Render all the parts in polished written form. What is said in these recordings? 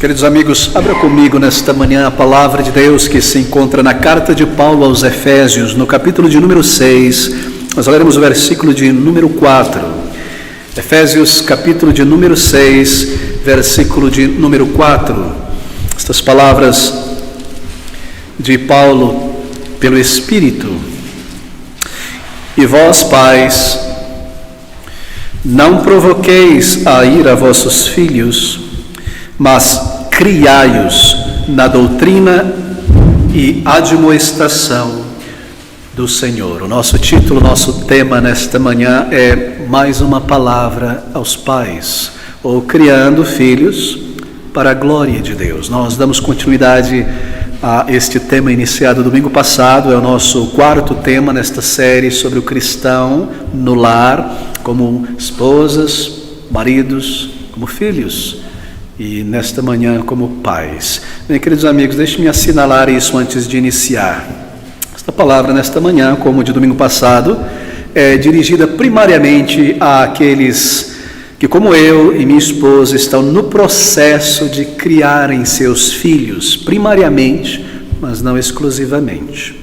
Queridos amigos, abra comigo nesta manhã a palavra de Deus que se encontra na carta de Paulo aos Efésios, no capítulo de número 6, nós leremos o versículo de número 4. Efésios, capítulo de número 6, versículo de número 4. Estas palavras de Paulo pelo Espírito. E vós, pais, não provoqueis a ira vossos filhos, mas criai-os na doutrina e admoestação do Senhor. O nosso título, nosso tema nesta manhã é mais uma palavra aos pais, ou criando filhos para a glória de Deus. Nós damos continuidade a este tema iniciado domingo passado, é o nosso quarto tema nesta série sobre o cristão no lar, como esposas, maridos, como filhos. E nesta manhã como pais. Bem, queridos amigos, deixe-me assinalar isso antes de iniciar. Esta palavra nesta manhã, como de domingo passado, é dirigida primariamente àqueles que, como eu e minha esposa, estão no processo de criarem seus filhos, primariamente, mas não exclusivamente.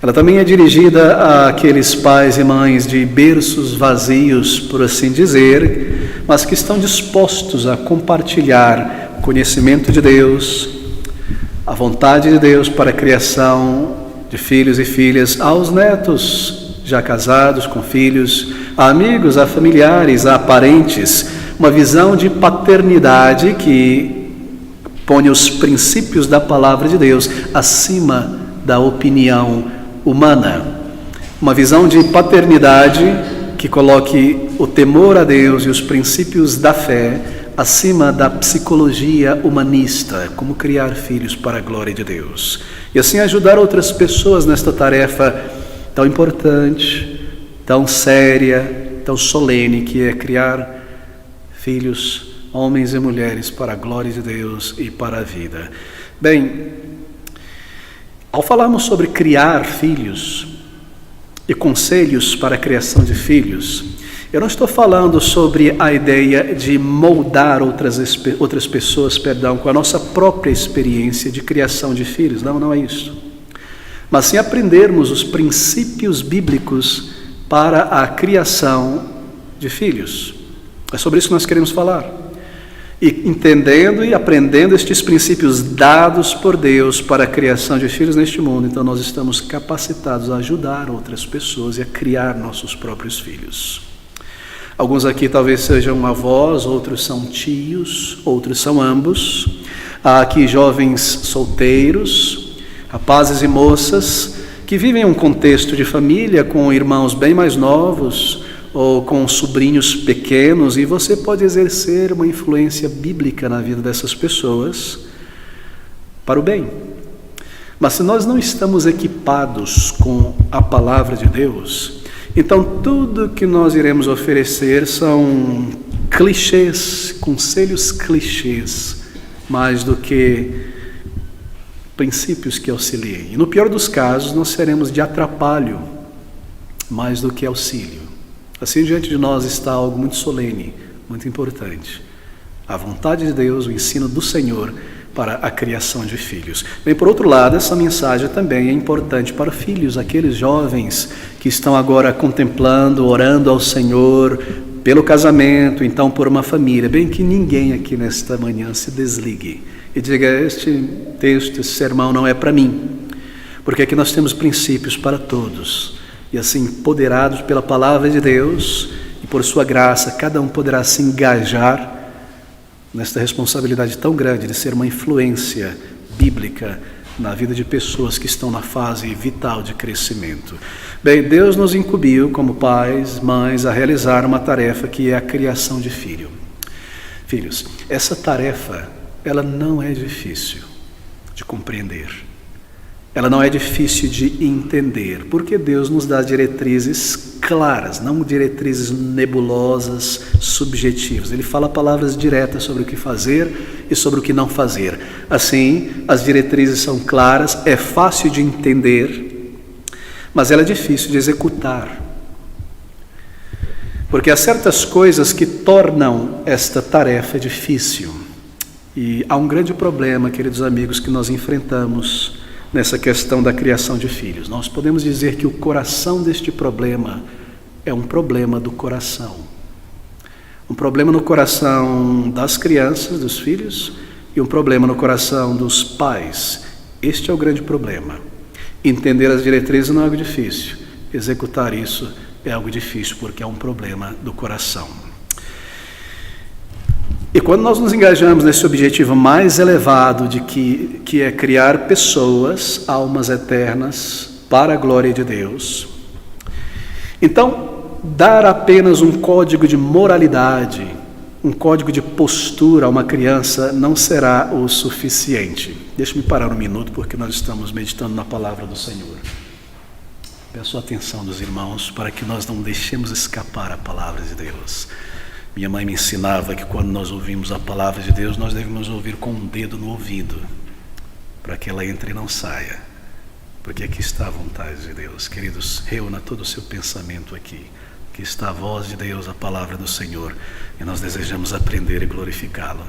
Ela também é dirigida àqueles pais e mães de berços vazios, por assim dizer, mas que estão dispostos a compartilhar o conhecimento de Deus, a vontade de Deus para a criação de filhos e filhas aos netos, já casados com filhos, a amigos, a familiares, a parentes, uma visão de paternidade que põe os princípios da palavra de Deus acima da opinião humana, uma visão de paternidade que coloque o temor a Deus e os princípios da fé acima da psicologia humanista, como criar filhos para a glória de Deus. E assim ajudar outras pessoas nesta tarefa tão importante, tão séria, tão solene, que é criar filhos, homens e mulheres, para a glória de Deus e para a vida. Bem, ao falarmos sobre criar filhos e conselhos para a criação de filhos, eu não estou falando sobre a ideia de moldar outras pessoas, com a nossa própria experiência de criação de filhos. Não é isso. Mas sim aprendermos os princípios bíblicos para a criação de filhos. É sobre isso que nós queremos falar. E entendendo e aprendendo estes princípios dados por Deus para a criação de filhos neste mundo, então nós estamos capacitados a ajudar outras pessoas e a criar nossos próprios filhos. Alguns aqui talvez sejam avós, outros são tios, outros são ambos. Há aqui jovens solteiros, rapazes e moças que vivem um contexto de família com irmãos bem mais novos ou com sobrinhos pequenos, e você pode exercer uma influência bíblica na vida dessas pessoas para o bem. Mas se nós não estamos equipados com a palavra de Deus, então tudo que nós iremos oferecer são clichês, conselhos clichês, mais do que princípios que auxiliem. E no pior dos casos, nós seremos de atrapalho, mais do que auxílio. Assim, diante de nós está algo muito solene, muito importante. A vontade de Deus, o ensino do Senhor para a criação de filhos. Bem, por outro lado, essa mensagem também é importante para filhos, aqueles jovens que estão agora contemplando, orando ao Senhor pelo casamento, então por uma família. Bem, que ninguém aqui nesta manhã se desligue e diga: este texto, esse sermão não é para mim, porque aqui nós temos princípios para todos. E assim, empoderados pela palavra de Deus e por sua graça, cada um poderá se engajar nesta responsabilidade tão grande de ser uma influência bíblica na vida de pessoas que estão na fase vital de crescimento. Bem, Deus nos incumbiu como pais, mães, a realizar uma tarefa que é a criação de filhos. Essa tarefa, ela não é difícil de compreender. Ela não é difícil de entender, porque Deus nos dá diretrizes claras, não diretrizes nebulosas, subjetivas. Ele fala palavras diretas sobre o que fazer e sobre o que não fazer. Assim, as diretrizes são claras, é fácil de entender, mas ela é difícil de executar. Porque há certas coisas que tornam esta tarefa difícil. E há um grande problema, queridos amigos, que nós enfrentamos nessa questão da criação de filhos. Nós podemos dizer que o coração deste problema é um problema do coração. Um problema no coração das crianças, dos filhos, e um problema no coração dos pais. Este é o grande problema. Entender as diretrizes não é algo difícil. Executar isso é algo difícil, porque é um problema do coração. E quando nós nos engajamos nesse objetivo mais elevado de que é criar pessoas, almas eternas, para a glória de Deus, então, dar apenas um código de moralidade, um código de postura a uma criança não será o suficiente. Deixa-me parar um minuto, porque nós estamos meditando na palavra do Senhor. Peço a atenção dos irmãos para que nós não deixemos escapar a palavra de Deus. Minha mãe me ensinava que quando nós ouvimos a palavra de Deus, nós devemos ouvir com um dedo no ouvido, para que ela entre e não saia. Porque aqui está a vontade de Deus. Queridos, reúna todo o seu pensamento aqui. Aqui está a voz de Deus, a palavra do Senhor, e nós desejamos aprender e glorificá-lo.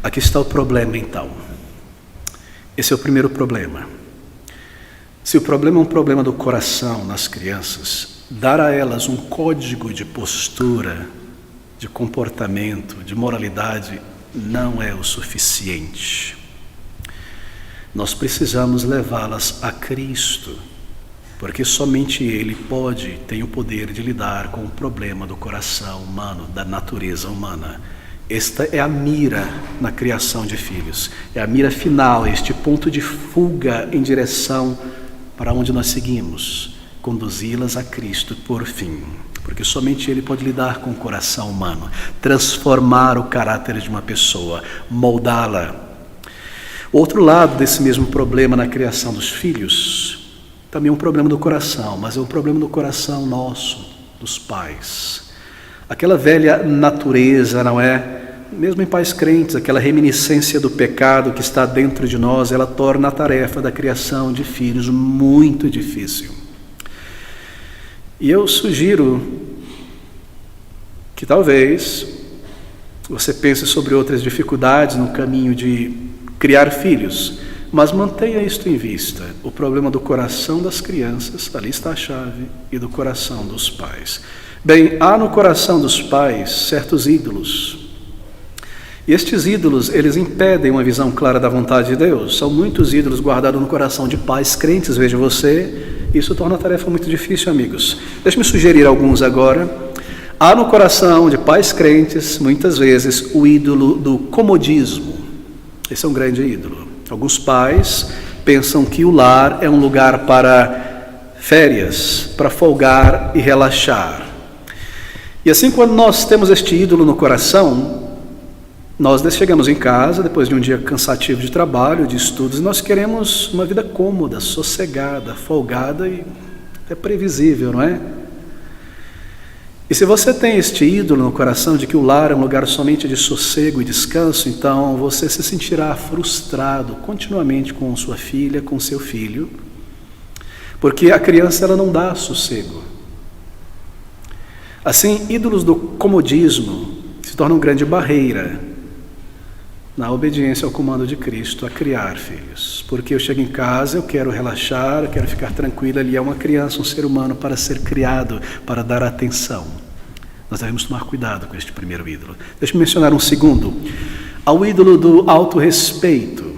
Aqui está o problema, então. Esse é o primeiro problema. Se o problema é um problema do coração nas crianças, dar a elas um código de postura, de comportamento, de moralidade, não é o suficiente. Nós precisamos levá-las a Cristo, porque somente Ele tem o poder de lidar com o problema do coração humano, da natureza humana. Esta é a mira na criação de filhos, é a mira final, este ponto de fuga em direção para onde nós seguimos, conduzi-las a Cristo por fim, porque somente Ele pode lidar com o coração humano, transformar o caráter de uma pessoa, moldá-la. Outro lado desse mesmo problema na criação dos filhos, também é um problema do coração, mas é um problema do coração nosso, dos pais. Aquela velha natureza, não é? Mesmo em pais crentes, aquela reminiscência do pecado que está dentro de nós, ela torna a tarefa da criação de filhos muito difícil. E eu sugiro que talvez você pense sobre outras dificuldades no caminho de criar filhos, mas mantenha isto em vista, o problema do coração das crianças, ali está a chave, e do coração dos pais. Bem, há no coração dos pais certos ídolos, e estes ídolos, eles impedem uma visão clara da vontade de Deus. São muitos ídolos guardados no coração de pais crentes, veja você. Isso torna a tarefa muito difícil, amigos. Deixe-me sugerir alguns agora. Há no coração de pais crentes, muitas vezes, o ídolo do comodismo. Esse é um grande ídolo. Alguns pais pensam que o lar é um lugar para férias, para folgar e relaxar. E assim, quando nós temos este ídolo no coração, nós chegamos em casa, depois de um dia cansativo de trabalho, de estudos, e nós queremos uma vida cômoda, sossegada, folgada e até previsível, não é? E se você tem este ídolo no coração de que o lar é um lugar somente de sossego e descanso, então você se sentirá frustrado continuamente com sua filha, com seu filho, porque a criança ela não dá sossego. Assim, ídolos do comodismo se tornam grande barreira na obediência ao comando de Cristo a criar filhos. Porque eu chego em casa, eu quero relaxar, eu quero ficar tranquilo, ali é uma criança, um ser humano para ser criado, para dar atenção. Nós devemos tomar cuidado com este primeiro ídolo. Deixa eu mencionar um segundo. Ao ídolo do autorrespeito.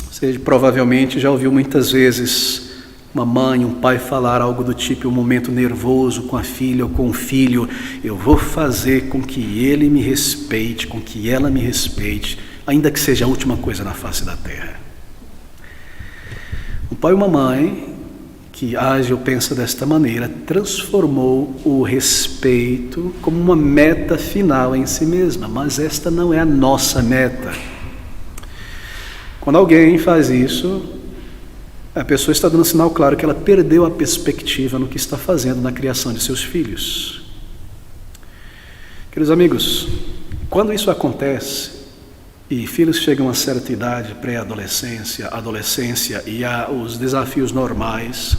Você provavelmente já ouviu muitas vezes uma mãe, um pai falar algo do tipo, um momento nervoso com a filha ou com o filho, eu vou fazer com que ele me respeite, com que ela me respeite, ainda que seja a última coisa na face da terra. Um pai ou uma mãe que age ou pensa desta maneira, transformou o respeito como uma meta final em si mesma, mas esta não é a nossa meta. Quando alguém faz isso, a pessoa está dando um sinal claro que ela perdeu a perspectiva no que está fazendo na criação de seus filhos. Queridos amigos, quando isso acontece, e filhos chegam a certa idade, pré-adolescência, adolescência e há os desafios normais,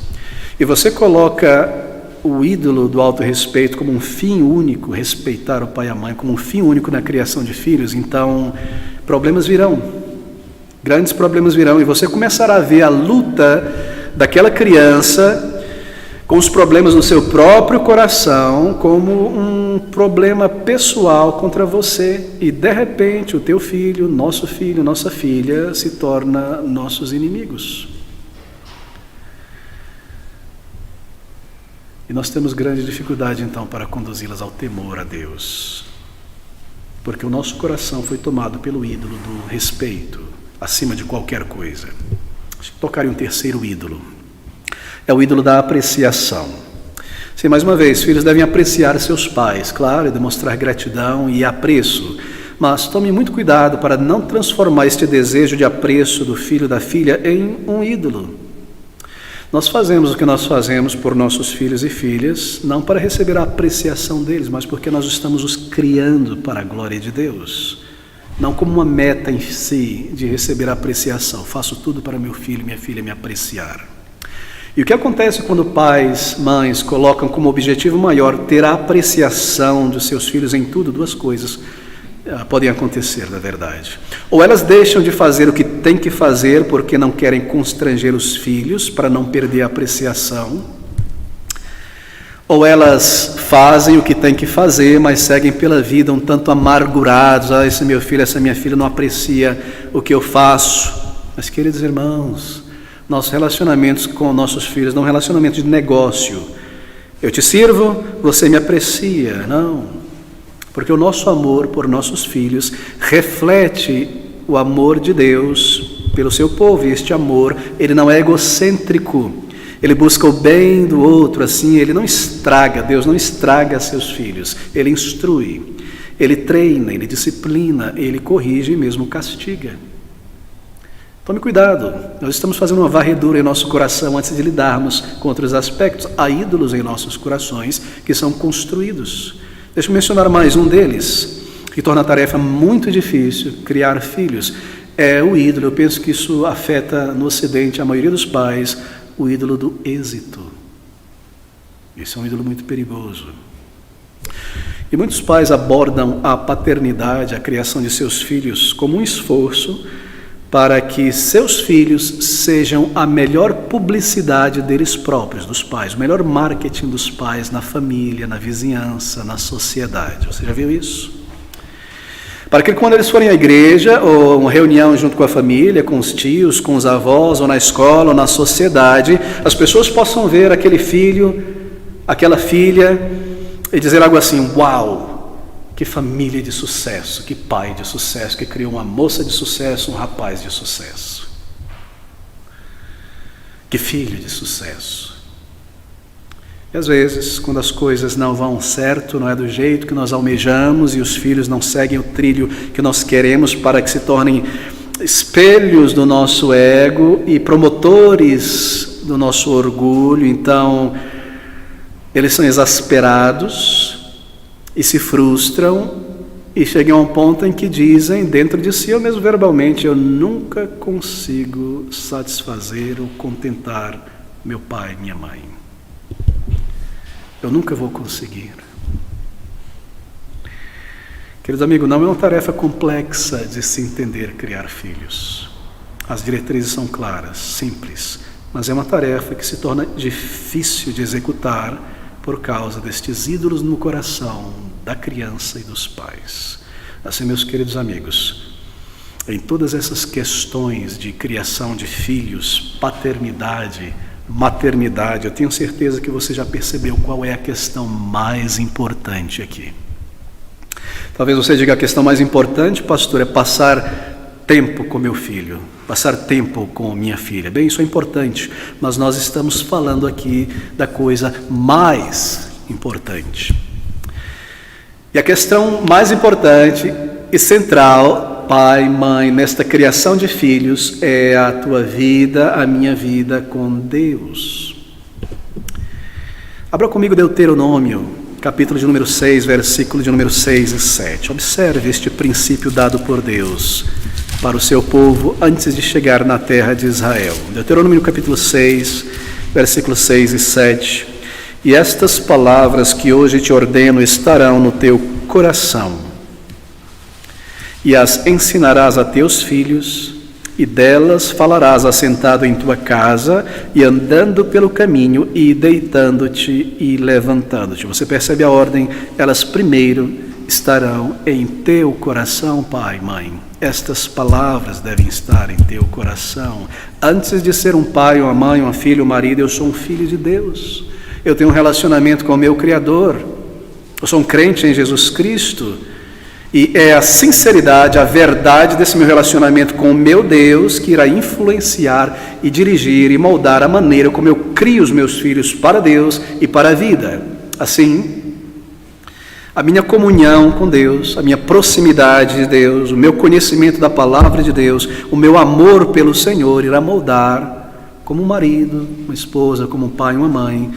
e você coloca o ídolo do autorrespeito como um fim único, respeitar o pai e a mãe como um fim único na criação de filhos, então problemas virão, grandes problemas virão, e você começará a ver a luta daquela criança com os problemas no seu próprio coração como um problema pessoal contra você, e de repente o teu filho, nossa filha se torna nossos inimigos. E nós temos grande dificuldade então para conduzi-las ao temor a Deus, porque o nosso coração foi tomado pelo ídolo do respeito acima de qualquer coisa. Deixa eu tocar em um terceiro ídolo. É o ídolo da apreciação. Sim, mais uma vez, filhos devem apreciar seus pais, claro, e demonstrar gratidão e apreço, mas tome muito cuidado para não transformar este desejo de apreço do filho ou da filha em um ídolo. Nós fazemos o que nós fazemos por nossos filhos e filhas, não para receber a apreciação deles, mas porque nós estamos os criando para a glória de Deus, não como uma meta em si de receber a apreciação. Faço tudo para meu filho e minha filha me apreciar. E o que acontece quando pais, mães colocam como objetivo maior ter a apreciação dos seus filhos em tudo? Duas coisas podem acontecer, na verdade. Ou elas deixam de fazer o que têm que fazer porque não querem constranger os filhos para não perder a apreciação, ou elas fazem o que têm que fazer, mas seguem pela vida um tanto amargurados. Esse meu filho, essa minha filha não aprecia o que eu faço. Mas, queridos irmãos, nossos relacionamentos com nossos filhos não é um relacionamento de negócio. Eu te sirvo, você me aprecia. Não. Porque o nosso amor por nossos filhos reflete o amor de Deus pelo seu povo. E este amor, ele não é egocêntrico. Ele busca o bem do outro, assim, ele não estraga. Deus não estraga seus filhos. Ele instrui, ele treina, ele disciplina, ele corrige e mesmo castiga. Tome cuidado, nós estamos fazendo uma varredura em nosso coração antes de lidarmos com outros aspectos. Há ídolos em nossos corações que são construídos. Deixa eu mencionar mais um deles, que torna a tarefa muito difícil, criar filhos. É o ídolo, eu penso que isso afeta no Ocidente a maioria dos pais, o ídolo do êxito. Esse é um ídolo muito perigoso. E muitos pais abordam a paternidade, a criação de seus filhos, como um esforço para que seus filhos sejam a melhor publicidade deles próprios, dos pais, o melhor marketing dos pais na família, na vizinhança, na sociedade. Você já viu isso? Para que quando eles forem à igreja, ou uma reunião junto com a família, com os tios, com os avós, ou na escola, ou na sociedade, as pessoas possam ver aquele filho, aquela filha, e dizer algo assim: uau! Que família de sucesso, que pai de sucesso, que criou uma moça de sucesso, um rapaz de sucesso. Que filho de sucesso. E às vezes, quando as coisas não vão certo, não é do jeito que nós almejamos, e os filhos não seguem o trilho que nós queremos para que se tornem espelhos do nosso ego e promotores do nosso orgulho, então eles são exasperados e se frustram e chegam a um ponto em que dizem dentro de si, ou mesmo verbalmente: eu nunca consigo satisfazer ou contentar meu pai e minha mãe. Eu nunca vou conseguir. Queridos amigos, não é uma tarefa complexa de se entender criar filhos. As diretrizes são claras, simples, mas é uma tarefa que se torna difícil de executar por causa destes ídolos no coração da criança e dos pais. Assim, meus queridos amigos, em todas essas questões de criação de filhos, paternidade, maternidade, eu tenho certeza que você já percebeu qual é a questão mais importante aqui. Talvez você diga: a questão mais importante, pastor, é passar tempo com meu filho, passar tempo com minha filha. Bem, isso é importante, mas nós estamos falando aqui da coisa mais importante. E a questão mais importante e central, pai, mãe, nesta criação de filhos, é a tua vida, a minha vida com Deus. Abra comigo Deuteronômio, capítulo de número 6, versículo de número 6 e 7. Observe este princípio dado por Deus para o seu povo antes de chegar na terra de Israel. Deuteronômio capítulo 6, versículos 6 e 7. E estas palavras que hoje te ordeno estarão no teu coração, e as ensinarás a teus filhos, e delas falarás assentado em tua casa, e andando pelo caminho, e deitando-te e levantando-te. Você percebe a ordem? Elas primeiro estarão em teu coração, pai, mãe. Estas palavras devem estar em teu coração. Antes de ser um pai, uma mãe, um filho, um marido, eu sou um filho de Deus. Eu tenho um relacionamento com o meu Criador. Eu sou um crente em Jesus Cristo. E é a sinceridade, a verdade desse meu relacionamento com o meu Deus que irá influenciar e dirigir e moldar a maneira como eu crio os meus filhos para Deus e para a vida. Assim, a minha comunhão com Deus, a minha proximidade de Deus, o meu conhecimento da palavra de Deus, o meu amor pelo Senhor irá moldar como um marido, uma esposa, como um pai, uma mãe,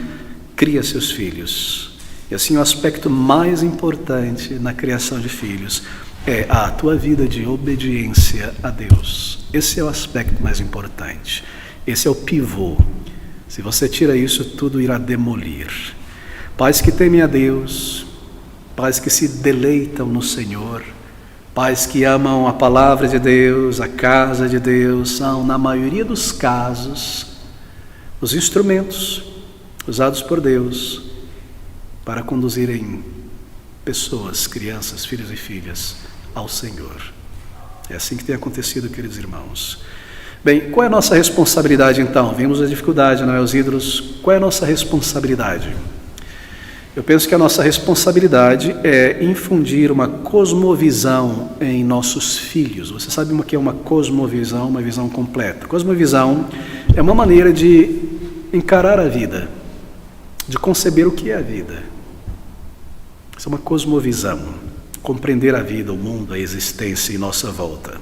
cria seus filhos. E assim o aspecto mais importante na criação de filhos é a tua vida de obediência a Deus. Esse é o aspecto mais importante. Esse é o pivô. Se você tira isso, tudo irá demolir. Pais que temem a Deus, pais que se deleitam no Senhor, pais que amam a palavra de Deus, a casa de Deus, são, na maioria dos casos, os instrumentos usados por Deus para conduzirem pessoas, crianças, filhos e filhas ao Senhor. É assim que tem acontecido, queridos irmãos. Bem, qual é a nossa responsabilidade então? Vimos a dificuldade, não é? Os ídolos. Qual é a nossa responsabilidade? Eu penso que a nossa responsabilidade é infundir uma cosmovisão em nossos filhos. Você sabe o que é uma cosmovisão, uma visão completa? Cosmovisão é uma maneira de encarar a vida, de conceber o que é a vida. Isso é uma cosmovisão, compreender a vida, o mundo, a existência em nossa volta.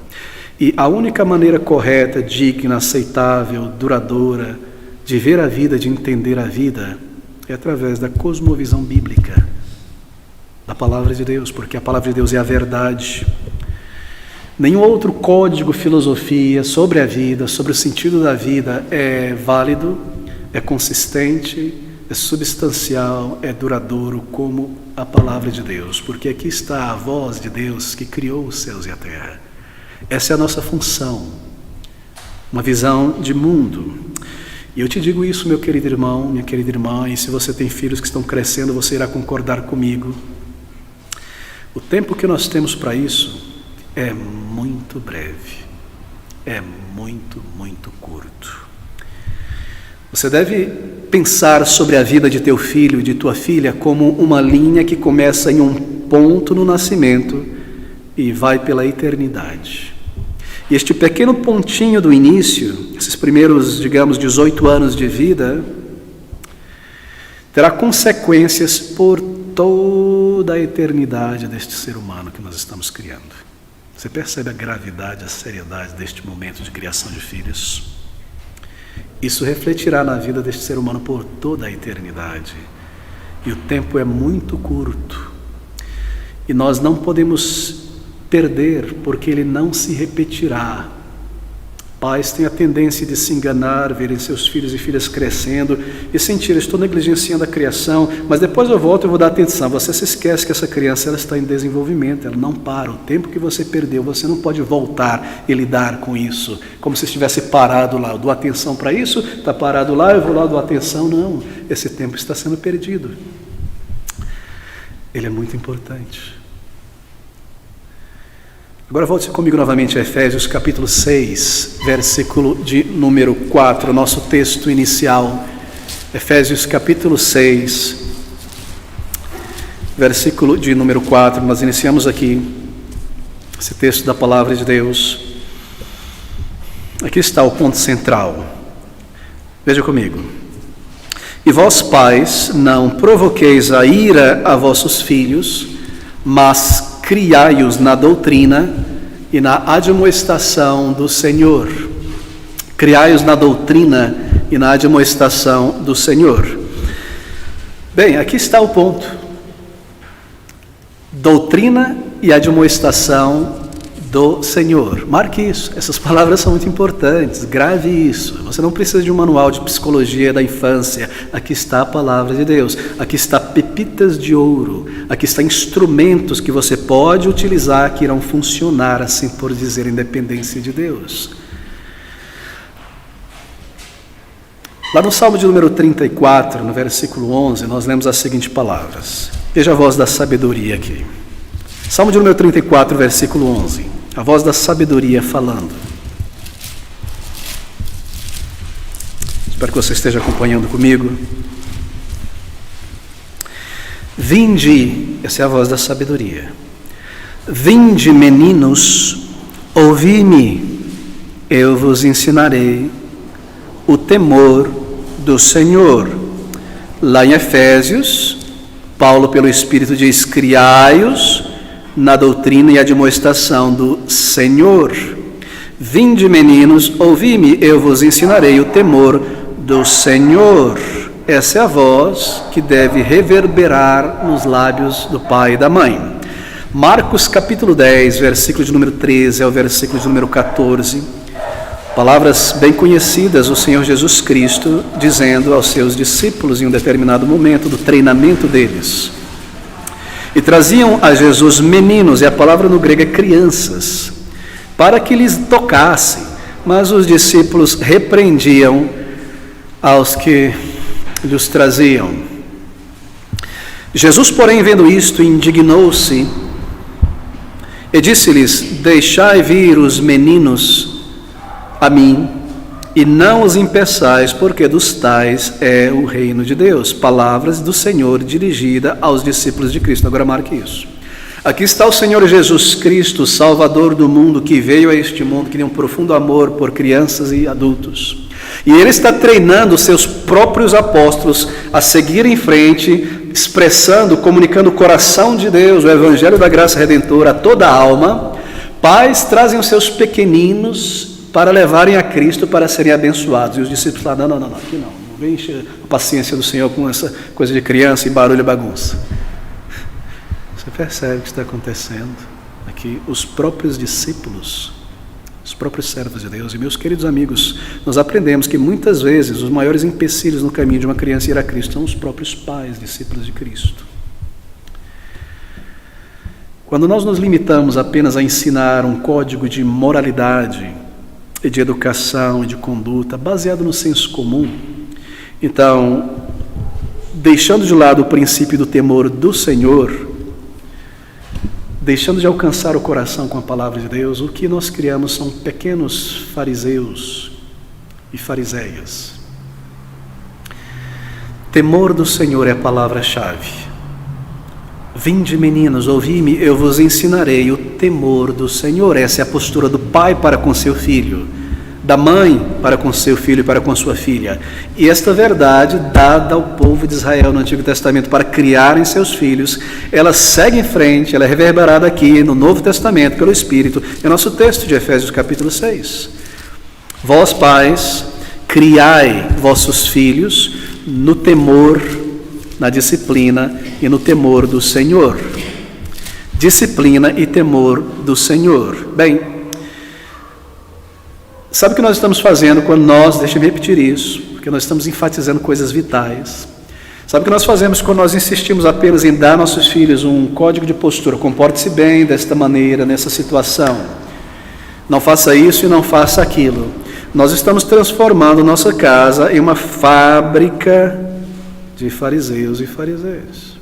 E a única maneira correta, digna, aceitável, duradoura de ver a vida, de entender a vida, é através da cosmovisão bíblica, da palavra de Deus, porque a palavra de Deus é a verdade. Nenhum outro código, filosofia sobre a vida, sobre o sentido da vida é válido, é consistente, é substancial, é duradouro como a palavra de Deus, porque aqui está a voz de Deus que criou os céus e a terra. Essa é a nossa função, uma visão de mundo. E eu te digo isso, meu querido irmão, minha querida irmã, e se você tem filhos que estão crescendo, você irá concordar comigo. O tempo que nós temos para isso é muito breve, é muito, muito curto. Você deve pensar sobre a vida de teu filho e de tua filha como uma linha que começa em um ponto no nascimento e vai pela eternidade. E este pequeno pontinho do início, esses primeiros, digamos, 18 anos de vida, terá consequências por toda a eternidade deste ser humano que nós estamos criando. Você percebe a gravidade, a seriedade deste momento de criação de filhos? Isso refletirá na vida deste ser humano por toda a eternidade. E o tempo é muito curto. E nós não podemos perder, porque ele não se repetirá. Pais têm a tendência de se enganar, verem seus filhos e filhas crescendo e sentir, estou negligenciando a criação, mas depois eu volto e vou dar atenção. Você se esquece que essa criança ela está em desenvolvimento, ela não para. O tempo que você perdeu, você não pode voltar e lidar com isso, como se estivesse parado lá. Eu dou atenção para isso, está parado lá, eu vou lá, dou atenção. Não, esse tempo está sendo perdido. Ele é muito importante. Agora volte comigo novamente a Efésios capítulo 6, versículo de número 4, nosso texto inicial. Efésios capítulo 6, versículo de número 4, nós iniciamos aqui esse texto da palavra de Deus. Aqui está o ponto central. Veja comigo. E vós, pais, não provoqueis a ira a vossos filhos, mas criai-os na doutrina e na admoestação do Senhor. Criai-os na doutrina e na admoestação do Senhor. Bem, aqui está o ponto. Doutrina e admoestação do Senhor. Marque isso. Essas palavras são muito importantes. Grave isso. Você não precisa de um manual de psicologia da infância. Aqui está a palavra de Deus. Aqui está pepitas de ouro, aqui está instrumentos que você pode utilizar que irão funcionar, assim por dizer, em dependência de Deus. Lá no Salmo de número 34, no versículo 11, nós lemos as seguintes palavras. Veja a voz da sabedoria aqui. Salmo de número 34, versículo 11. A voz da sabedoria falando. Espero que você esteja acompanhando comigo. Vinde, essa é a voz da sabedoria. Vinde, meninos, ouvi-me, eu vos ensinarei o temor do Senhor. Lá em Efésios, Paulo, pelo Espírito, diz: criai-os na doutrina e admoestação do Senhor. Vinde, meninos, ouvi-me, eu vos ensinarei o temor do Senhor. Essa é a voz que deve reverberar nos lábios do pai e da mãe. Marcos capítulo 10, versículo de número 13 ao versículo de número 14. Palavras bem conhecidas, o Senhor Jesus Cristo dizendo aos seus discípulos em um determinado momento do treinamento deles. E traziam a Jesus meninos, e a palavra no grego é crianças, para que lhes tocassem, mas os discípulos repreendiam aos que lhes traziam. Jesus, porém, vendo isto, indignou-se e disse-lhes: deixai vir os meninos a mim, e não os impeçais, porque dos tais é o reino de Deus. Palavras do Senhor dirigida aos discípulos de Cristo. Agora marque isso. Aqui está o Senhor Jesus Cristo, Salvador do mundo, que veio a este mundo, que tem um profundo amor por crianças e adultos. E Ele está treinando os seus próprios apóstolos a seguir em frente, expressando, comunicando o coração de Deus, o Evangelho da Graça Redentora a toda a alma. Pais trazem os seus pequeninos para levarem a Cristo para serem abençoados. E os discípulos falam: não, aqui não vem encher a paciência do Senhor com essa coisa de criança e barulho e bagunça. Você percebe o que está acontecendo aqui? Os próprios discípulos, os próprios servos de Deus. E meus queridos amigos, nós aprendemos que muitas vezes os maiores empecilhos no caminho de uma criança ir a Cristo são os próprios pais, discípulos de Cristo. Quando nós nos limitamos apenas a ensinar um código de moralidade e de educação e de conduta baseado no senso comum, então, deixando de lado o princípio do temor do Senhor, deixando de alcançar o coração com a palavra de Deus, o que nós criamos são pequenos fariseus e fariseias. Temor do Senhor é a palavra-chave. Vinde, meninos, ouvi-me, eu vos ensinarei o temor do Senhor. Essa é a postura do pai para com seu filho, da mãe para com seu filho e para com sua filha. E esta verdade, dada ao povo de Israel no Antigo Testamento para criarem seus filhos, ela segue em frente, ela é reverberada aqui no Novo Testamento pelo Espírito. É o nosso texto de Efésios capítulo 6. Vós, pais, criai vossos filhos no temor, na disciplina e no temor do Senhor. Disciplina e temor do Senhor. Bem, sabe o que nós estamos fazendo quando nós, deixa eu repetir isso, porque nós estamos enfatizando coisas vitais. Sabe o que nós fazemos quando nós insistimos apenas em dar aos nossos filhos um código de postura? Comporte-se bem desta maneira, nessa situação. Não faça isso e não faça aquilo. Nós estamos transformando nossa casa em uma fábrica de fariseus e fariseias,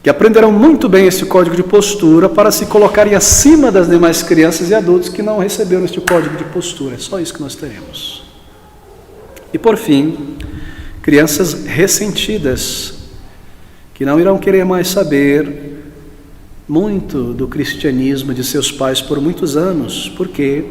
que aprenderão muito bem esse código de postura para se colocarem acima das demais crianças e adultos que não receberam este código de postura. É só isso que nós teremos. E por fim, crianças ressentidas, que não irão querer mais saber muito do cristianismo de seus pais por muitos anos. Por quê?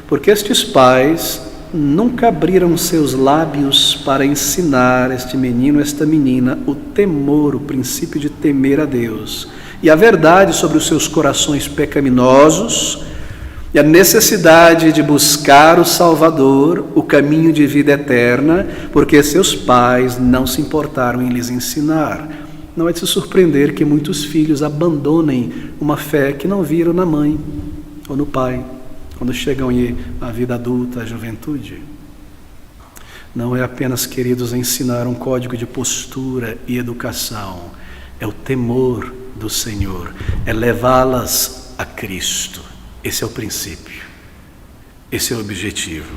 Porque estes pais nunca abriram seus lábios para ensinar este menino, esta menina, o temor, o princípio de temer a Deus e a verdade sobre os seus corações pecaminosos e a necessidade de buscar o Salvador, o caminho de vida eterna, porque seus pais não se importaram em lhes ensinar. Não é de se surpreender que muitos filhos abandonem uma fé que não viram na mãe ou no pai, quando chegam à vida adulta, à juventude. não é apenas, queridos, ensinar um código de postura e educação, é o temor do Senhor, é levá-las a Cristo. Esse é o princípio, esse é o objetivo.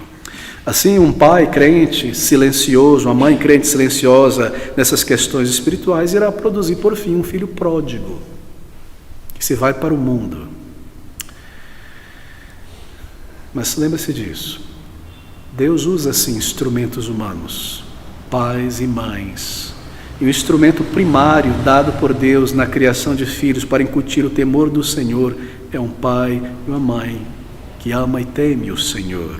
Assim, um pai crente silencioso, uma mãe crente silenciosa nessas questões espirituais irá produzir, por fim, um filho pródigo, que se vai para o mundo. Mas lembre-se disso, Deus usa sim instrumentos humanos, pais e mães, e o instrumento primário dado por Deus na criação de filhos para incutir o temor do Senhor é um pai e uma mãe que ama e teme o Senhor,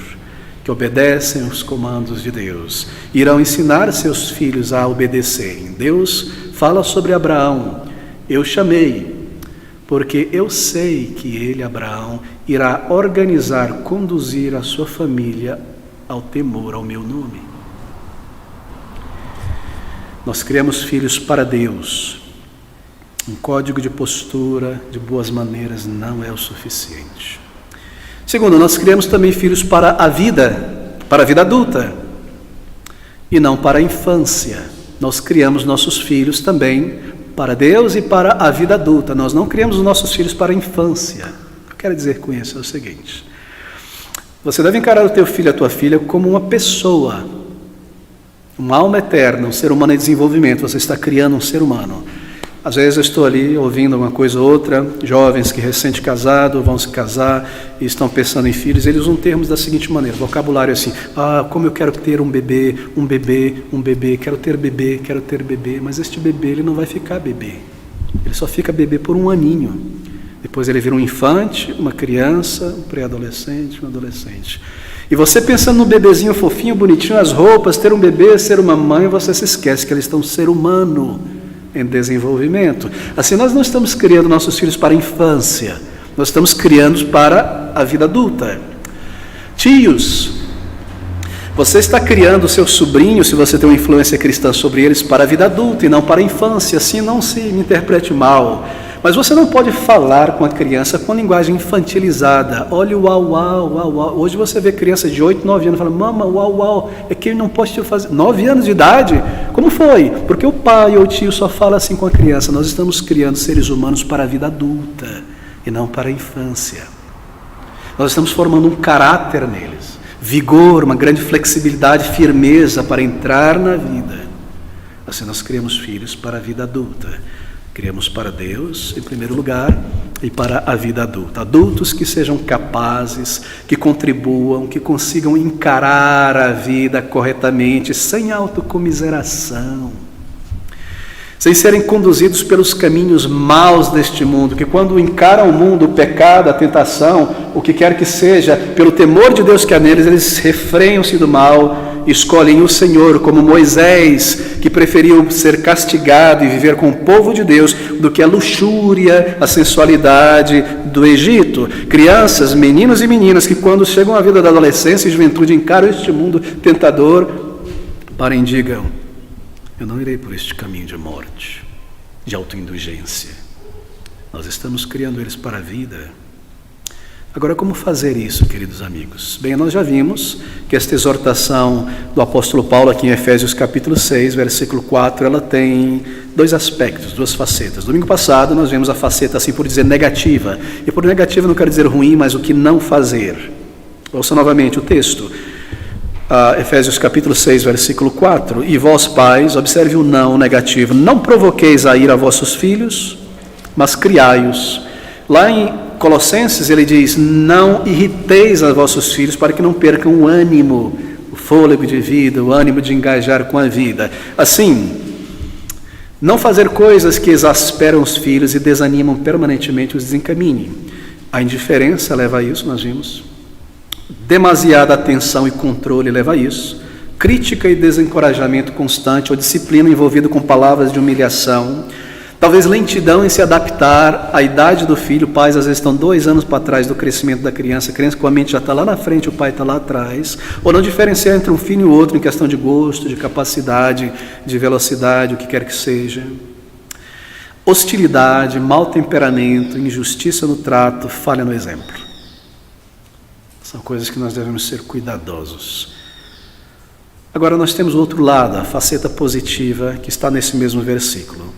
que obedecem os comandos de Deus, irão ensinar seus filhos a obedecerem. Deus fala sobre Abraão: eu chamei, porque eu sei que ele, Abraão, irá organizar, conduzir a sua família ao temor ao meu nome. Nós criamos filhos para Deus. Um código de postura, de boas maneiras não é o suficiente. Segundo, nós criamos também filhos para a vida adulta, e não para a infância. Nós criamos nossos filhos também para Deus e para a vida adulta. Nós não criamos os nossos filhos para a infância. O que eu quero dizer com isso é o seguinte: você deve encarar o teu filho, a tua filha, como uma pessoa, uma alma eterna, um ser humano em desenvolvimento. Você está criando um ser humano. Às vezes eu estou ali ouvindo uma coisa ou outra, jovens que recém-casados vão se casar e estão pensando em filhos, eles usam termos da seguinte maneira, vocabulário assim: como eu quero ter um bebê, quero ter bebê, mas este bebê ele não vai ficar bebê, ele só fica bebê por um aninho, depois ele vira um infante, uma criança, um pré-adolescente, um adolescente. E você pensando no bebezinho fofinho, bonitinho, as roupas, ter um bebê, ser uma mãe, você se esquece que eles estão um ser humano em desenvolvimento. Assim, nós não estamos criando nossos filhos para a infância, nós estamos criando para a vida adulta. Tios, você está criando o seu sobrinho, se você tem uma influência cristã sobre eles, para a vida adulta e não para a infância. Assim, não se me interprete mal, mas você não pode falar com a criança com linguagem infantilizada. Olha o uau, uau, uau, uau. Hoje você vê criança de 8, 9 anos falando: mama, uau, uau, é que ele não pode te fazer. 9 anos de idade? Como foi? Porque o pai ou o tio só fala assim com a criança. Nós estamos criando seres humanos para a vida adulta e não para a infância. Nós estamos formando um caráter neles, vigor, uma grande flexibilidade, firmeza para entrar na vida. Assim nós criamos filhos para a vida adulta. Criamos para Deus, em primeiro lugar, e para a vida adulta. Adultos que sejam capazes, que contribuam, que consigam encarar a vida corretamente, sem autocomiseração, sem serem conduzidos pelos caminhos maus deste mundo, que quando encaram o mundo, o pecado, a tentação, o que quer que seja, pelo temor de Deus que há neles, eles refreiam-se do mal, escolhem o Senhor, como Moisés, que preferiu ser castigado e viver com o povo de Deus do que a luxúria, a sensualidade do Egito. Crianças, meninos e meninas que quando chegam à vida da adolescência e juventude encaram este mundo tentador, parem e digam: eu não irei por este caminho de morte, de autoindulgência. Nós estamos criando eles para a vida. Agora, como fazer isso, queridos amigos? Bem, nós já vimos que esta exortação do apóstolo Paulo aqui em Efésios capítulo 6, versículo 4, ela tem dois aspectos, duas facetas. Domingo passado nós vimos a faceta, assim por dizer, negativa. E por negativa não quero dizer ruim, mas o que não fazer. Ouça novamente o texto. Efésios capítulo 6, versículo 4. E vós, pais, observe o não negativo: não provoqueis a ira a vossos filhos, mas criai-os. Lá em Colossenses ele diz: não irriteis a vossos filhos para que não percam o ânimo, o fôlego de vida, o ânimo de engajar com a vida. Assim, não fazer coisas que exasperam os filhos e desanimam permanentemente, os desencaminhem. A indiferença leva a isso, nós vimos. Demasiada atenção e controle leva a isso. Crítica e desencorajamento constante, ou disciplina envolvida com palavras de humilhação. Talvez lentidão em se adaptar à idade do filho. Pais às vezes estão 2 anos para trás do crescimento da criança. A criança com a mente já está lá na frente, o pai está lá atrás. Ou não diferenciar entre um filho e o outro em questão de gosto, de capacidade, de velocidade, o que quer que seja. Hostilidade, mau temperamento, injustiça no trato, falha no exemplo. São coisas que nós devemos ser cuidadosos. Agora nós temos o outro lado, a faceta positiva, que está nesse mesmo versículo.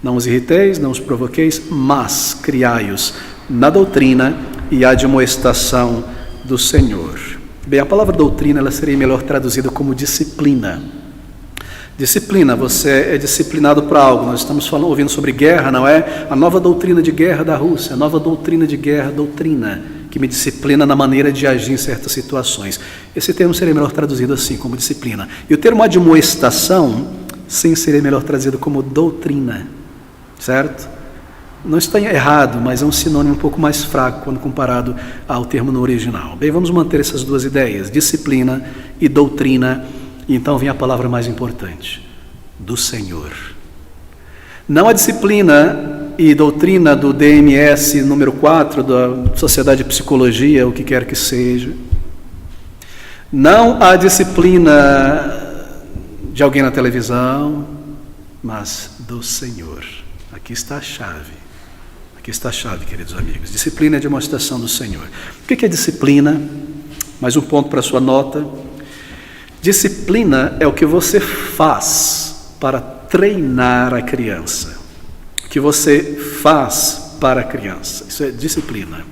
Não os irriteis, não os provoqueis, mas criai-os na doutrina e admoestação do Senhor. Bem, a palavra doutrina ela seria melhor traduzida como disciplina. Disciplina, você é disciplinado para algo. Nós estamos ouvindo sobre guerra, não é? A nova doutrina de guerra da Rússia, a nova doutrina de guerra, doutrina, que me disciplina na maneira de agir em certas situações. Esse termo seria melhor traduzido assim, como disciplina. E o termo admoestação, sim, seria melhor traduzido como doutrina, certo? Não está errado, mas é um sinônimo um pouco mais fraco quando comparado ao termo no original. Bem, vamos manter essas duas ideias, disciplina e doutrina. E então vem a palavra mais importante, do Senhor. Não a disciplina e doutrina do DMS número 4, da Sociedade de Psicologia, o que quer que seja. Não a disciplina de alguém na televisão, mas do Senhor. Aqui está a chave. Aqui está a chave, queridos amigos. Disciplina é a demonstração do Senhor. O que é disciplina? Mais um ponto para a sua nota. Disciplina é o que você faz para treinar a criança. O que você faz para a criança. Isso é disciplina.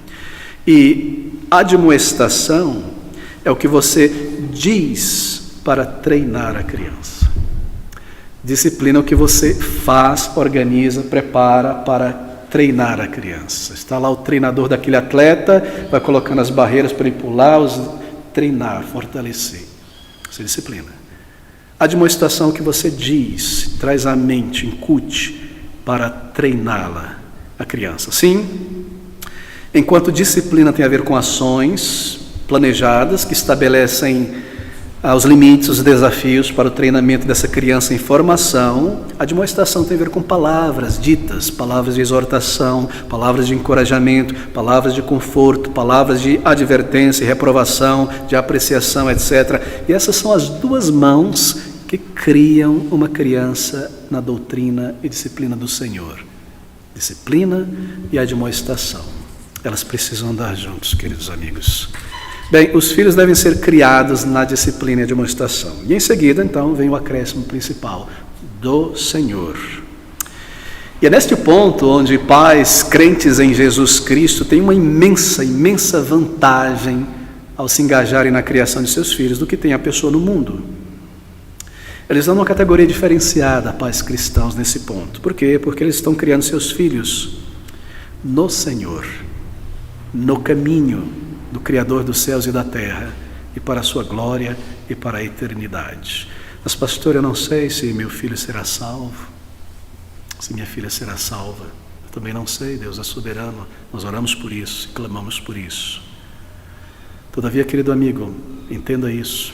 E admoestação é o que você diz para treinar a criança. Disciplina é o que você faz, organiza, prepara para treinar a criança. Está lá o treinador daquele atleta, vai colocando as barreiras para ele pular, treinar, fortalecer. Isso é disciplina. Admoestação é o que você diz, traz à mente, incute para treiná-la, a criança. Sim, enquanto disciplina tem a ver com ações planejadas que estabelecem os limites, os desafios para o treinamento dessa criança em formação, a admoestação tem a ver com palavras ditas, palavras de exortação, palavras de encorajamento, palavras de conforto, palavras de advertência, reprovação, de apreciação, etc. E essas são as duas mãos que criam uma criança na doutrina e disciplina do Senhor. Disciplina e admoestação. Elas precisam andar juntos, queridos amigos. Bem, os filhos devem ser criados na disciplina e admoestação. E em seguida, então, vem o acréscimo principal, do Senhor. E é neste ponto onde pais crentes em Jesus Cristo têm uma imensa vantagem ao se engajarem na criação de seus filhos do que tem a pessoa no mundo. Eles dão uma categoria diferenciada, pais cristãos, nesse ponto. Por quê? Porque eles estão criando seus filhos no Senhor, no caminho do Criador dos céus e da terra, e para a sua glória e para a eternidade. Mas pastor, eu não sei se meu filho será salvo, se minha filha será salva. Eu também não sei, Deus é soberano, nós oramos por isso, clamamos por isso. Todavia, querido amigo, entenda isso,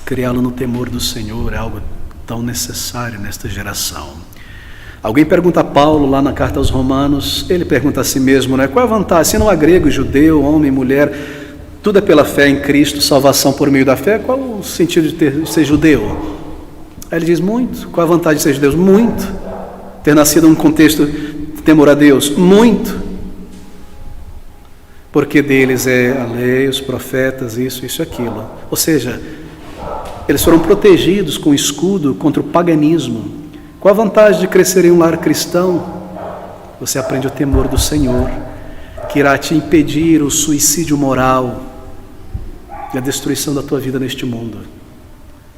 criá-lo no temor do Senhor é algo tão necessário nesta geração. Alguém pergunta a Paulo lá na carta aos Romanos, ele pergunta a si mesmo, né? Qual é a vantagem? Se não há grego, judeu, homem, mulher, tudo é pela fé em Cristo, salvação por meio da fé, qual o sentido de ser judeu? Aí ele diz muito. Qual a vantagem de ser judeu? Muito. Ter nascido num contexto de temor a Deus? Muito. Porque deles é a lei, os profetas, isso e aquilo. Ou seja, eles foram protegidos com escudo contra o paganismo. Qual a vantagem de crescer em um lar cristão? Você aprende o temor do Senhor, que irá te impedir o suicídio moral e a destruição da tua vida neste mundo.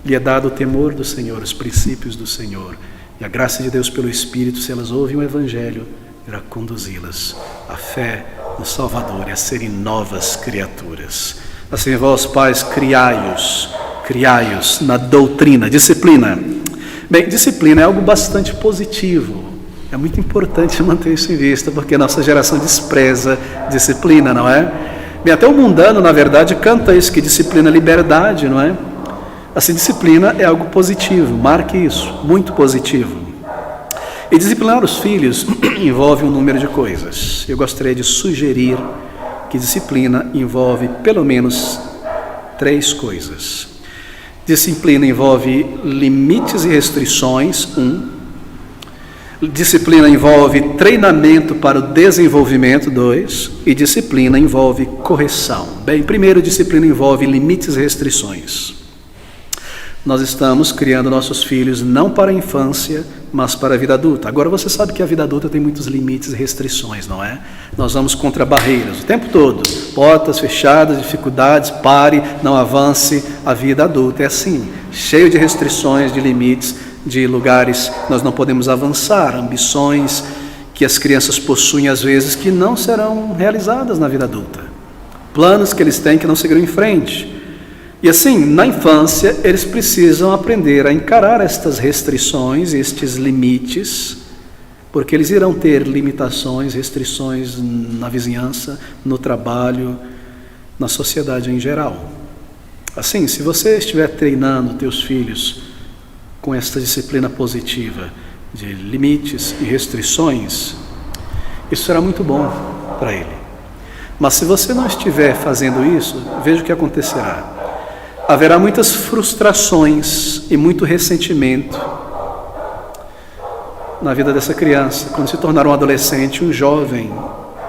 Lhe é dado o temor do Senhor, os princípios do Senhor, e a graça de Deus pelo Espírito, se elas ouvem o Evangelho, irá conduzi-las à fé no Salvador e a serem novas criaturas. Assim, vós, pais, criai-os na doutrina, disciplina. Bem, disciplina é algo bastante positivo. É muito importante manter isso em vista, porque a nossa geração despreza disciplina, não é? Bem, até o mundano, na verdade, canta isso, que disciplina é liberdade, não é? Assim, disciplina é algo positivo, marque isso, muito positivo. E disciplinar os filhos envolve um número de coisas. Eu gostaria de sugerir que disciplina envolve pelo menos 3 coisas. Disciplina envolve limites e restrições, 1. Disciplina envolve treinamento para o desenvolvimento, 2. E disciplina envolve correção. Bem, primeiro, disciplina envolve limites e restrições. nós estamos criando nossos filhos não para a infância, mas para a vida adulta. Agora você sabe que a vida adulta tem muitos limites e restrições, não é? Nós vamos contra barreiras o tempo todo, portas fechadas, dificuldades, pare, não avance. A vida adulta é assim, cheio de restrições, de limites, de lugares que nós não podemos avançar, ambições que as crianças possuem às vezes que não serão realizadas na vida adulta, planos que eles têm que não seguirão em frente. E assim, na infância, eles precisam aprender a encarar estas restrições, estes limites, porque eles irão ter limitações, restrições na vizinhança, no trabalho, na sociedade em geral. Assim, se você estiver treinando teus filhos com esta disciplina positiva de limites e restrições, isso será muito bom para ele. Mas se você não estiver fazendo isso, veja o que acontecerá. Haverá muitas frustrações e muito ressentimento na vida dessa criança, quando se tornar um adolescente, um jovem,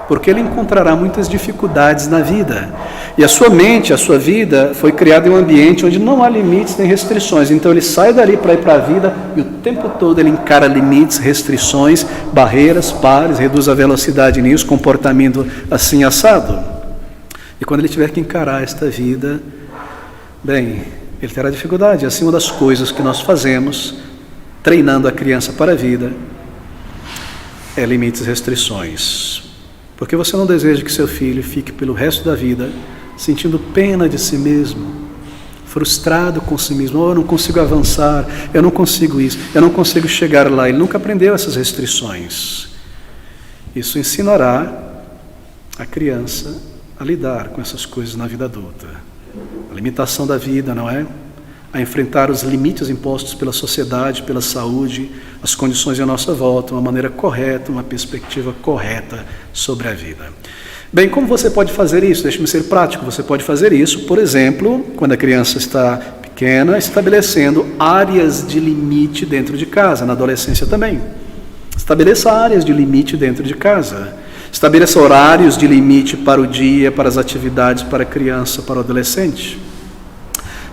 porque ele encontrará muitas dificuldades na vida. E a sua mente, a sua vida, foi criada em um ambiente onde não há limites nem restrições. Então ele sai dali para ir para a vida e o tempo todo ele encara limites, restrições, barreiras, pares, reduz a velocidade nisso, comportamento assim assado. E quando ele tiver que encarar esta vida, bem, ele terá dificuldade. Assim, uma das coisas que nós fazemos, treinando a criança para a vida, é limites e restrições. Porque você não deseja que seu filho fique pelo resto da vida sentindo pena de si mesmo, frustrado com si mesmo. Oh, eu não consigo avançar, eu não consigo isso, eu não consigo chegar lá. Ele nunca aprendeu essas restrições. Isso ensinará a criança a lidar com essas coisas na vida adulta. A limitação da vida, não é? A enfrentar os limites impostos pela sociedade, pela saúde, as condições à nossa volta, uma maneira correta, uma perspectiva correta sobre a vida. Bem, como você pode fazer isso? Deixe-me ser prático. Você pode fazer isso, por exemplo, quando a criança está pequena, estabelecendo áreas de limite dentro de casa, na adolescência também. Estabeleça áreas de limite dentro de casa. Estabeleça horários de limite para o dia, para as atividades, para a criança, para o adolescente.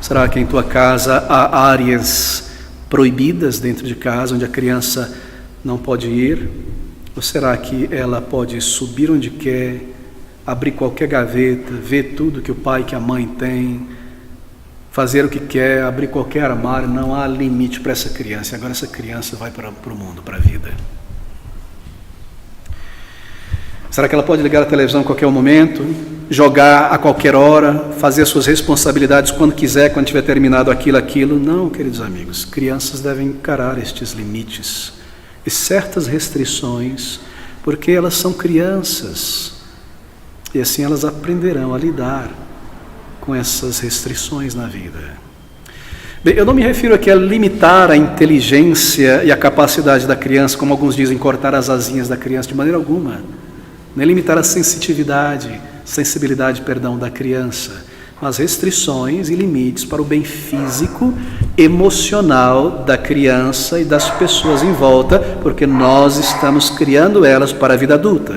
Será que em tua casa há áreas proibidas dentro de casa, onde a criança não pode ir? Ou será que ela pode subir onde quer, abrir qualquer gaveta, ver tudo que o pai e que a mãe têm, fazer o que quer, abrir qualquer armário? Não há limite para essa criança. Agora essa criança vai para o mundo, para a vida. Será que ela pode ligar a televisão a qualquer momento, jogar a qualquer hora, fazer as suas responsabilidades quando quiser, quando tiver terminado aquilo? Não, queridos amigos. Crianças devem encarar estes limites e certas restrições, porque elas são crianças e assim elas aprenderão a lidar com essas restrições na vida. Bem, eu não me refiro aqui a limitar a inteligência e a capacidade da criança, como alguns dizem, cortar as asinhas da criança, de maneira alguma. Nem limitar a sensibilidade da criança, mas restrições e limites para o bem físico, emocional da criança e das pessoas em volta, porque nós estamos criando elas para a vida adulta.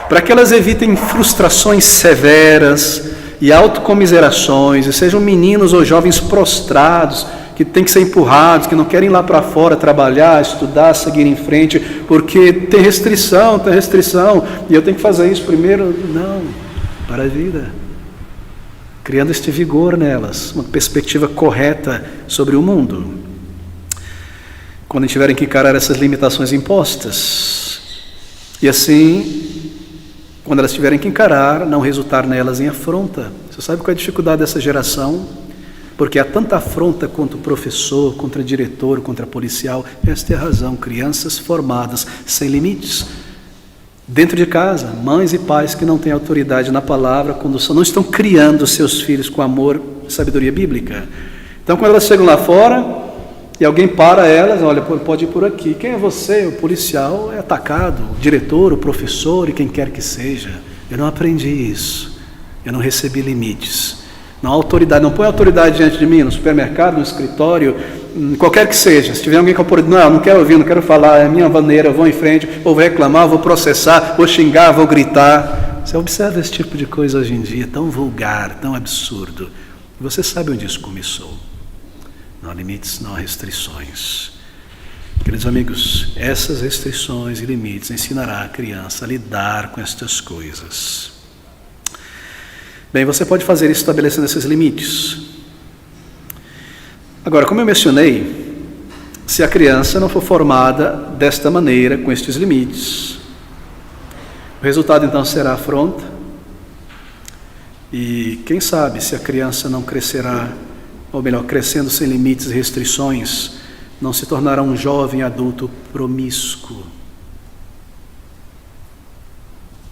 Para que elas evitem frustrações severas e autocomiserações, e sejam meninos ou jovens prostrados, que têm que ser empurrados, que não querem ir lá para fora trabalhar, estudar, seguir em frente, porque tem restrição, e eu tenho que fazer isso primeiro. Não, para a vida. Criando este vigor nelas, uma perspectiva correta sobre o mundo. Quando tiverem que encarar essas limitações impostas. E assim, quando elas tiverem que encarar, não resultar nelas em afronta. Você sabe qual é a dificuldade dessa geração? Porque há tanta afronta contra o professor, contra o diretor, contra o policial. Esta é a razão. Crianças formadas sem limites. Dentro de casa, mães e pais que não têm autoridade na palavra, condução, não estão criando seus filhos com amor e sabedoria bíblica. Então, quando elas chegam lá fora e alguém para elas, olha, pode ir por aqui. Quem é você? O policial é atacado, o diretor, o professor e quem quer que seja. Eu não aprendi isso. Eu não recebi limites. Não há autoridade, não põe autoridade diante de mim, no supermercado, no escritório, qualquer que seja. Se tiver alguém com autoridade, não quero ouvir, não quero falar, é a minha maneira, eu vou em frente, ou vou reclamar, vou processar, vou xingar, vou gritar. Você observa esse tipo de coisa hoje em dia, tão vulgar, tão absurdo. Você sabe onde isso começou. Não há limites, não há restrições. Queridos amigos, essas restrições e limites ensinará a criança a lidar com estas coisas. Bem, você pode fazer isso estabelecendo esses limites. Agora, como eu mencionei, se a criança não for formada desta maneira, com estes limites, o resultado então será afronta. E quem sabe se a criança não crescerá, ou melhor, crescendo sem limites e restrições, não se tornará um jovem adulto promíscuo.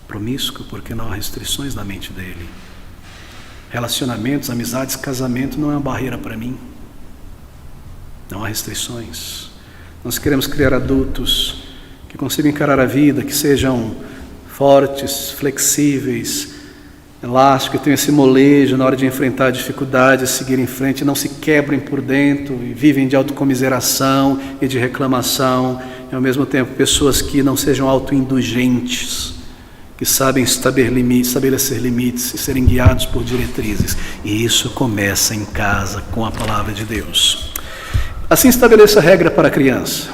Promíscuo porque não há restrições na mente dele. Relacionamentos, amizades, casamento não é uma barreira para mim. Não há restrições. Nós queremos criar adultos que consigam encarar a vida, que sejam fortes, flexíveis, elásticos, que tenham esse molejo na hora de enfrentar dificuldades, seguir em frente, não se quebrem por dentro e vivem de autocomiseração e de reclamação, e ao mesmo tempo pessoas que não sejam autoindulgentes, que sabem estabelecer limites e serem guiados por diretrizes. E isso começa em casa com a palavra de Deus. Assim estabeleça regra para a criança.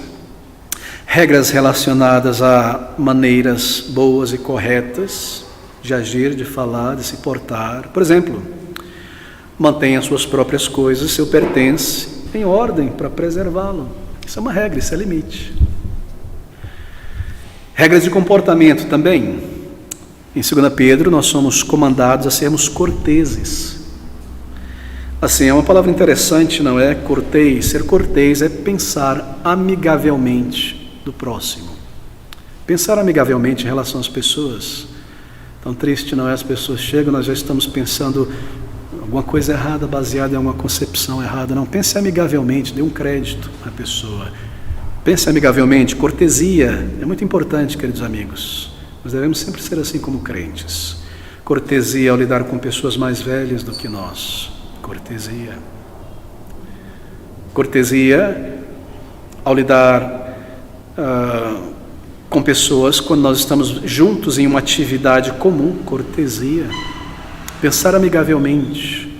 Regras relacionadas a maneiras boas e corretas de agir, de falar, de se portar. Por exemplo, mantenha suas próprias coisas, seu pertence, em ordem para preservá-lo. Isso é uma regra, isso é limite. Regras de comportamento também. Em 2 Pedro, nós somos comandados a sermos corteses. Assim, é uma palavra interessante, não é? Cortês. Ser cortês é pensar amigavelmente do próximo. Pensar amigavelmente em relação às pessoas. Tão triste, não é? As pessoas chegam, nós já estamos pensando alguma coisa errada, baseada em alguma concepção errada. Não, pense amigavelmente, dê um crédito à pessoa. Pense amigavelmente, cortesia. É muito importante, queridos amigos. Nós devemos sempre ser assim como crentes. Cortesia ao lidar com pessoas mais velhas do que nós. Cortesia. Cortesia ao lidar com pessoas quando nós estamos juntos em uma atividade comum. Cortesia. Pensar amigavelmente.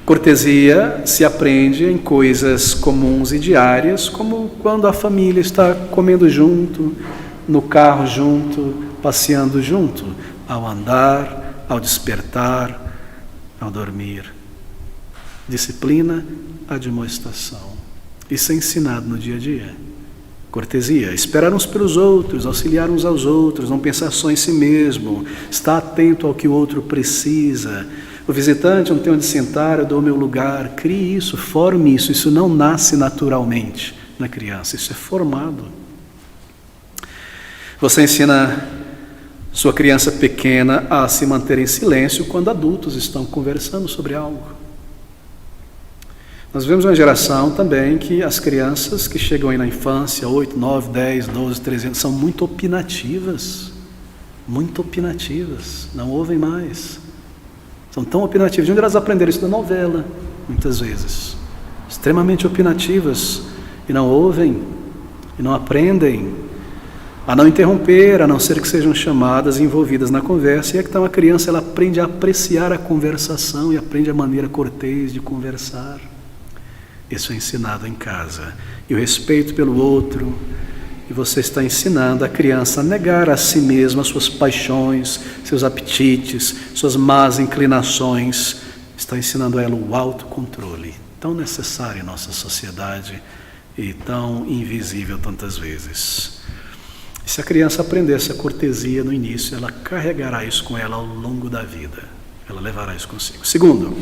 Cortesia se aprende em coisas comuns e diárias, como quando a família está comendo junto, no carro junto, passeando junto, ao andar, ao despertar, ao dormir. Disciplina, admoestação. Isso é ensinado no dia a dia. Cortesia, esperar uns pelos outros, auxiliar uns aos outros, não pensar só em si mesmo, estar atento ao que o outro precisa. O visitante não tem onde sentar, eu dou o meu lugar. Crie isso, forme isso. Isso não nasce naturalmente na criança, isso é formado. Você ensina sua criança pequena a se manter em silêncio quando adultos estão conversando sobre algo. Nós vemos uma geração também que as crianças que chegam aí na infância, 8, 9, 10, 12, 13 anos, são muito opinativas, não ouvem mais. São tão opinativas. De onde elas aprenderam isso? Da novela, muitas vezes. Extremamente opinativas e não ouvem, e não aprendem a não interromper, a não ser que sejam chamadas e envolvidas na conversa. E é que então a criança ela aprende a apreciar a conversação e aprende a maneira cortês de conversar. Isso é ensinado em casa. E o respeito pelo outro. E você está ensinando a criança a negar a si mesma suas paixões, seus apetites, suas más inclinações. Está ensinando a ela o autocontrole, tão necessário em nossa sociedade e tão invisível tantas vezes. E se a criança aprender essa cortesia no início, ela carregará isso com ela ao longo da vida. Ela levará isso consigo. Segundo,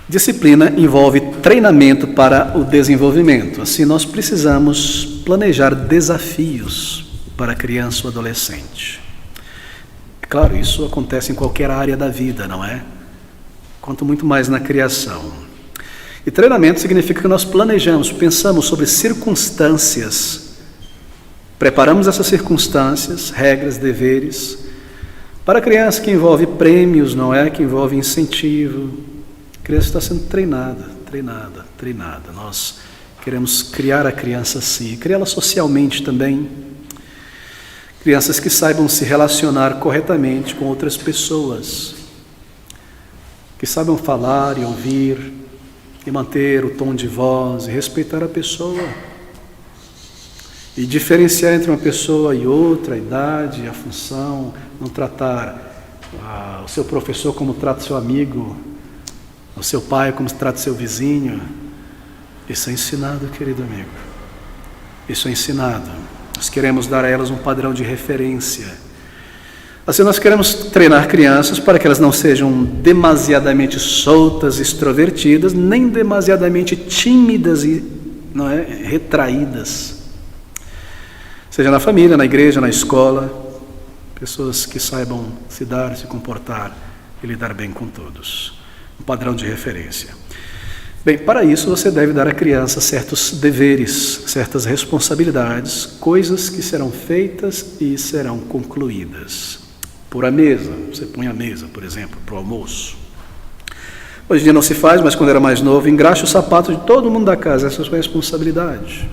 disciplina envolve treinamento para o desenvolvimento. Assim, nós precisamos planejar desafios para a criança ou adolescente. É claro, isso acontece em qualquer área da vida, não é? Quanto muito mais na criação. E treinamento significa que nós planejamos, pensamos sobre circunstâncias, preparamos essas circunstâncias, regras, deveres, para a criança que envolve prêmios, não é? Que envolve incentivo. A criança está sendo treinada. Nós queremos criar a criança assim, criá-la socialmente também. Crianças que saibam se relacionar corretamente com outras pessoas, que saibam falar e ouvir, e manter o tom de voz e respeitar a pessoa. E diferenciar entre uma pessoa e outra, a idade, a função, não tratar o seu professor como trata o seu amigo, o seu pai como trata o seu vizinho. Isso é ensinado, querido amigo. Isso é ensinado. Nós queremos dar a elas um padrão de referência. Assim, nós queremos treinar crianças para que elas não sejam demasiadamente soltas, extrovertidas, nem demasiadamente tímidas e retraídas. Seja na família, na igreja, na escola, pessoas que saibam se dar, se comportar e lidar bem com todos. Um padrão de referência. Bem, para isso você deve dar à criança certos deveres, certas responsabilidades, coisas que serão feitas e serão concluídas. Por a mesa, você põe a mesa, por exemplo, para o almoço. Hoje em dia não se faz, mas quando era mais novo, engraxa o sapato de todo mundo da casa, essa é a sua responsabilidade.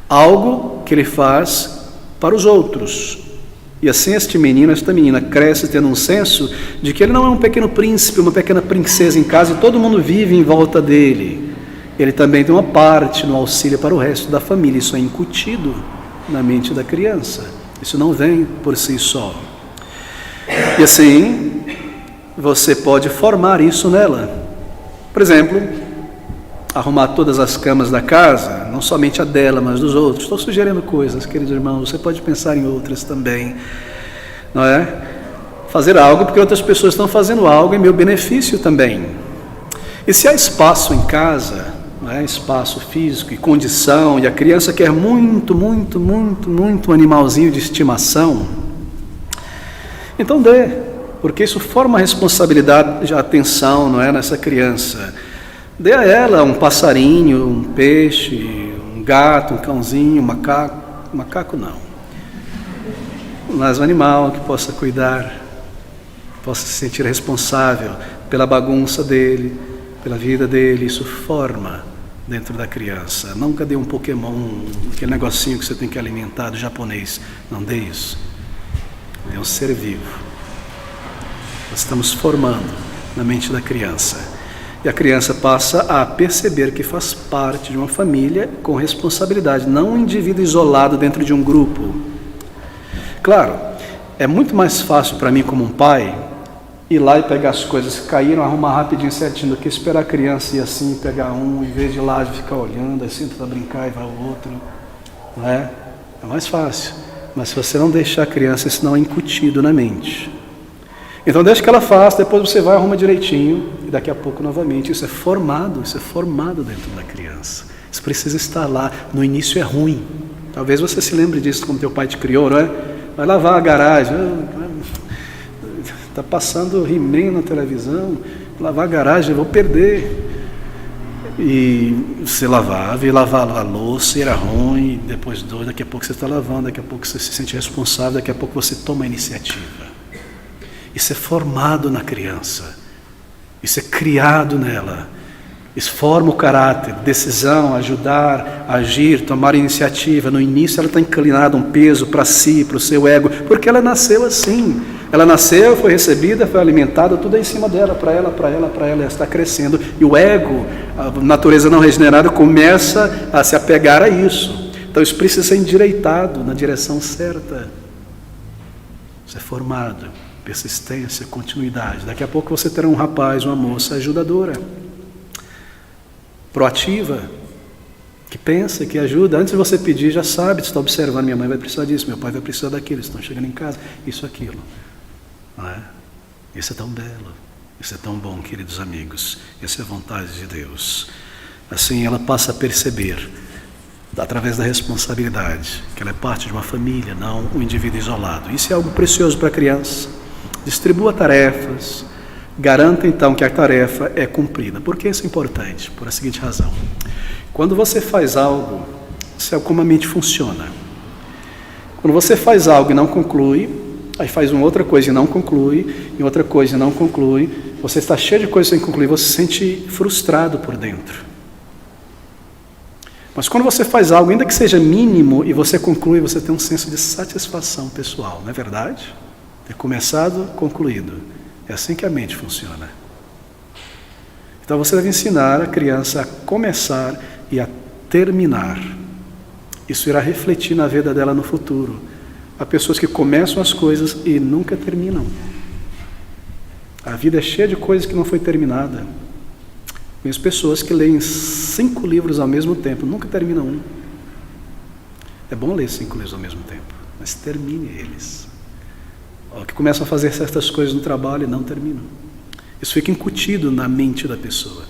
Algo que ele faz para os outros. E assim este menino, esta menina cresce tendo um senso de que ele não é um pequeno príncipe, uma pequena princesa em casa e todo mundo vive em volta dele. Ele também tem uma parte no auxílio para o resto da família. Isso é incutido na mente da criança. Isso não vem por si só. E assim, você pode formar isso nela. Por exemplo, arrumar todas as camas da casa, não somente a dela, mas dos outros. Estou sugerindo coisas, queridos irmãos, você pode pensar em outras também, não é? Fazer algo porque outras pessoas estão fazendo algo em meu benefício também. E se há espaço em casa, não é? Espaço físico e condição, e a criança quer muito um animalzinho de estimação, então dê, porque isso forma a responsabilidade de atenção, não é, nessa criança. Dê a ela um passarinho, um peixe, um gato, um cãozinho, um macaco não. Mas um animal que possa cuidar, possa se sentir responsável pela bagunça dele, pela vida dele. Isso forma dentro da criança. Nunca dê um Pokémon, aquele negocinho que você tem que alimentar do japonês. Não dê isso. É um ser vivo. Nós estamos formando na mente da criança. E a criança passa a perceber que faz parte de uma família com responsabilidade, não um indivíduo isolado dentro de um grupo. Claro, é muito mais fácil para mim como um pai ir lá e pegar as coisas que caíram, arrumar rapidinho certinho, do que esperar a criança ir assim, pegar um, em vez de ir lá e ficar olhando, assim, para brincar e vai o outro. Não é? É mais fácil. Mas se você não deixar a criança, isso não é incutido na mente. Então deixa que ela faça, depois você vai, arruma direitinho, e daqui a pouco novamente, isso é formado dentro da criança. Isso precisa estar lá. No início é ruim. Talvez você se lembre disso como teu pai te criou, não é? Vai lavar a garagem. Está passando He-Man na televisão, lavar a garagem, eu vou perder. E você lavava, e lavar a louça, era ruim, depois daqui a pouco você está lavando, daqui a pouco você se sente responsável, daqui a pouco você toma a iniciativa. Isso é formado na criança, isso é criado nela, isso forma o caráter, decisão, ajudar, agir, tomar iniciativa. No início ela está inclinada um peso para si, para o seu ego, porque ela nasceu assim. Ela nasceu, foi recebida, foi alimentada, tudo é em cima dela, para ela, ela está crescendo. E o ego, a natureza não regenerada, começa a se apegar a isso. Então isso precisa ser endireitado na direção certa. Isso é formado, persistência, continuidade. Daqui a pouco você terá um rapaz, uma moça ajudadora, proativa, que pensa, que ajuda. Antes de você pedir, já sabe, está observando, minha mãe vai precisar disso, meu pai vai precisar daquilo, estão chegando em casa, isso, aquilo. Não é? Isso é tão belo, isso é tão bom, queridos amigos. Essa é a vontade de Deus. Assim ela passa a perceber, através da responsabilidade, que ela é parte de uma família, não um indivíduo isolado. Isso é algo precioso para a criança. Distribua tarefas, garanta então que a tarefa é cumprida. Por que isso é importante? Por a seguinte razão: quando você faz algo, isso é como a mente funciona. Quando você faz algo e não conclui, aí faz uma outra coisa e não conclui, e outra coisa e não conclui, você está cheio de coisas sem concluir, você se sente frustrado por dentro. Mas quando você faz algo, ainda que seja mínimo, e você conclui, você tem um senso de satisfação pessoal, não é verdade? Ter começado, concluído. É assim que a mente funciona. Então você deve ensinar a criança a começar e a terminar. Isso irá refletir na vida dela no futuro. Há pessoas que começam as coisas e nunca terminam. A vida é cheia de coisas que não foi terminada. Conheço pessoas que leem 5 livros ao mesmo tempo, nunca terminam um. É bom ler 5 livros ao mesmo tempo, mas termine eles. Ou que começam a fazer certas coisas no trabalho e não terminam. Isso fica incutido na mente da pessoa.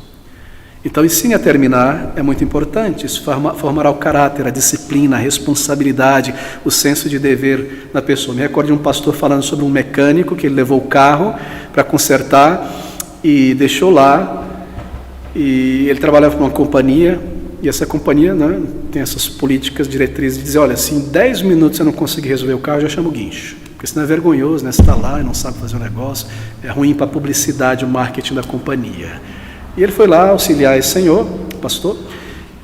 Então, ensine a terminar, é muito importante. Isso formará o caráter, a disciplina, a responsabilidade, o senso de dever na pessoa. Me recordo de um pastor falando sobre um mecânico que ele levou o carro para consertar e deixou lá. E ele trabalhava para uma companhia, e essa companhia, né, tem essas políticas, diretrizes de dizer, olha, se em 10 minutos você não conseguir resolver o carro, eu já chamo o guincho. Porque senão é vergonhoso, né? Você está lá e não sabe fazer o negócio, é ruim para a publicidade, o marketing da companhia. E ele foi lá auxiliar esse senhor, pastor,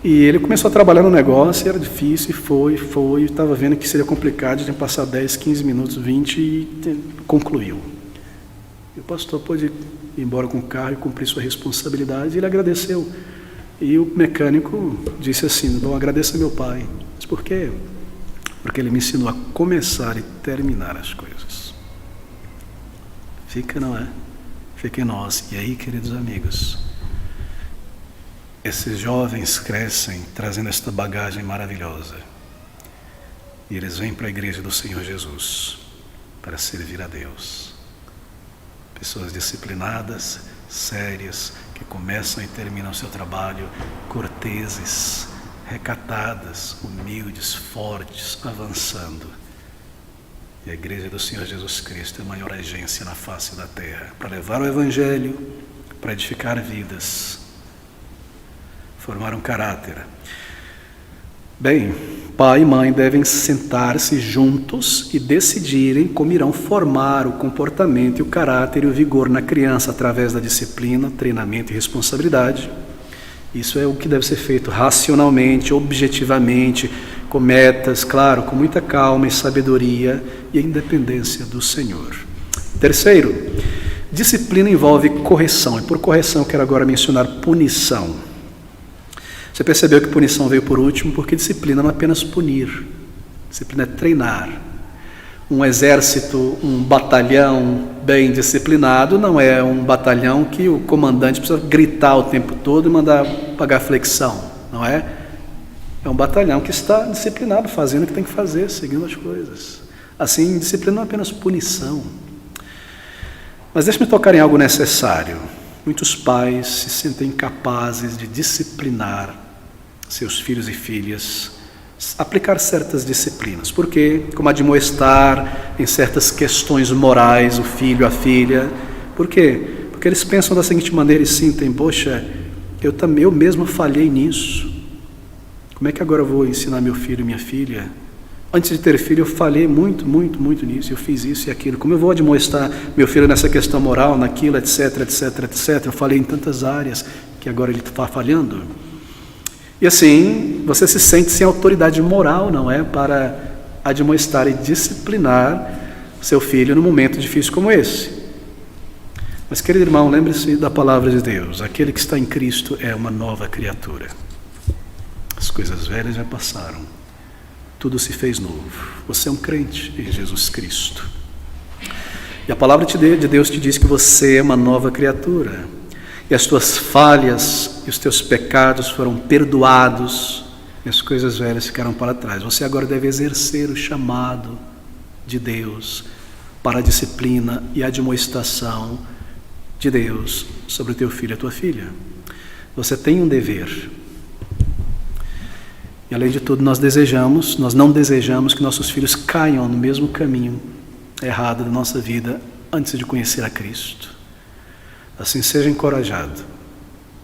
e ele começou a trabalhar no negócio, era difícil, e estava vendo que seria complicado, tinha passado 10, 15 minutos, 20 e concluiu. E o pastor pôde ir embora com o carro e cumprir sua responsabilidade, e ele agradeceu. E o mecânico disse assim, bom, agradeça meu pai. Mas por quê? Porque ele me ensinou a começar e terminar as coisas. Fica, não é? Fica em nós. E aí, queridos amigos, esses jovens crescem trazendo esta bagagem maravilhosa. E eles vêm para a igreja do Senhor Jesus para servir a Deus. Pessoas disciplinadas, sérias, que começam e terminam seu trabalho, corteses, recatadas, humildes, fortes, avançando. E a igreja do Senhor Jesus Cristo é a maior agência na face da terra, para levar o Evangelho, para edificar vidas, formar um caráter. Bem, pai e mãe devem sentar-se juntos e decidirem como irão formar o comportamento e o caráter e o vigor na criança através da disciplina, treinamento e responsabilidade. Isso é o que deve ser feito racionalmente, objetivamente, com metas, claro, com muita calma e sabedoria e a independência do Senhor. Terceiro, disciplina envolve correção, e por correção eu quero agora mencionar punição. Você percebeu que punição veio por último, porque disciplina não é apenas punir, disciplina é treinar. Um exército, um batalhão bem disciplinado não é um batalhão que o comandante precisa gritar o tempo todo e mandar pagar flexão, não é? É um batalhão que está disciplinado, fazendo o que tem que fazer, seguindo as coisas. Assim, disciplina não é apenas punição. Mas deixe-me tocar em algo necessário. Muitos pais se sentem incapazes de disciplinar seus filhos e filhas, aplicar certas disciplinas. Por quê? Como admoestar em certas questões morais o filho, a filha. Por quê? Porque eles pensam da seguinte maneira e sentem, poxa, eu mesmo falhei nisso. Como é que agora eu vou ensinar meu filho e minha filha? Antes de ter filho eu falhei muito nisso, eu fiz isso e aquilo. Como eu vou admoestar meu filho nessa questão moral, naquilo, etc. Eu falhei em tantas áreas que agora ele está falhando. E assim, você se sente sem autoridade moral, não é? Para admoestar e disciplinar seu filho num momento difícil como esse. Mas, querido irmão, lembre-se da palavra de Deus. Aquele que está em Cristo é uma nova criatura. As coisas velhas já passaram. Tudo se fez novo. Você é um crente em Jesus Cristo. E a palavra de Deus te diz que você é uma nova criatura. E as tuas falhas e os teus pecados foram perdoados. E as coisas velhas ficaram para trás. Você agora deve exercer o chamado de Deus para a disciplina e a admoestação de Deus sobre o teu filho e a tua filha. Você tem um dever. E além de tudo, nós não desejamos que nossos filhos caiam no mesmo caminho errado da nossa vida antes de conhecer a Cristo. Assim, seja encorajado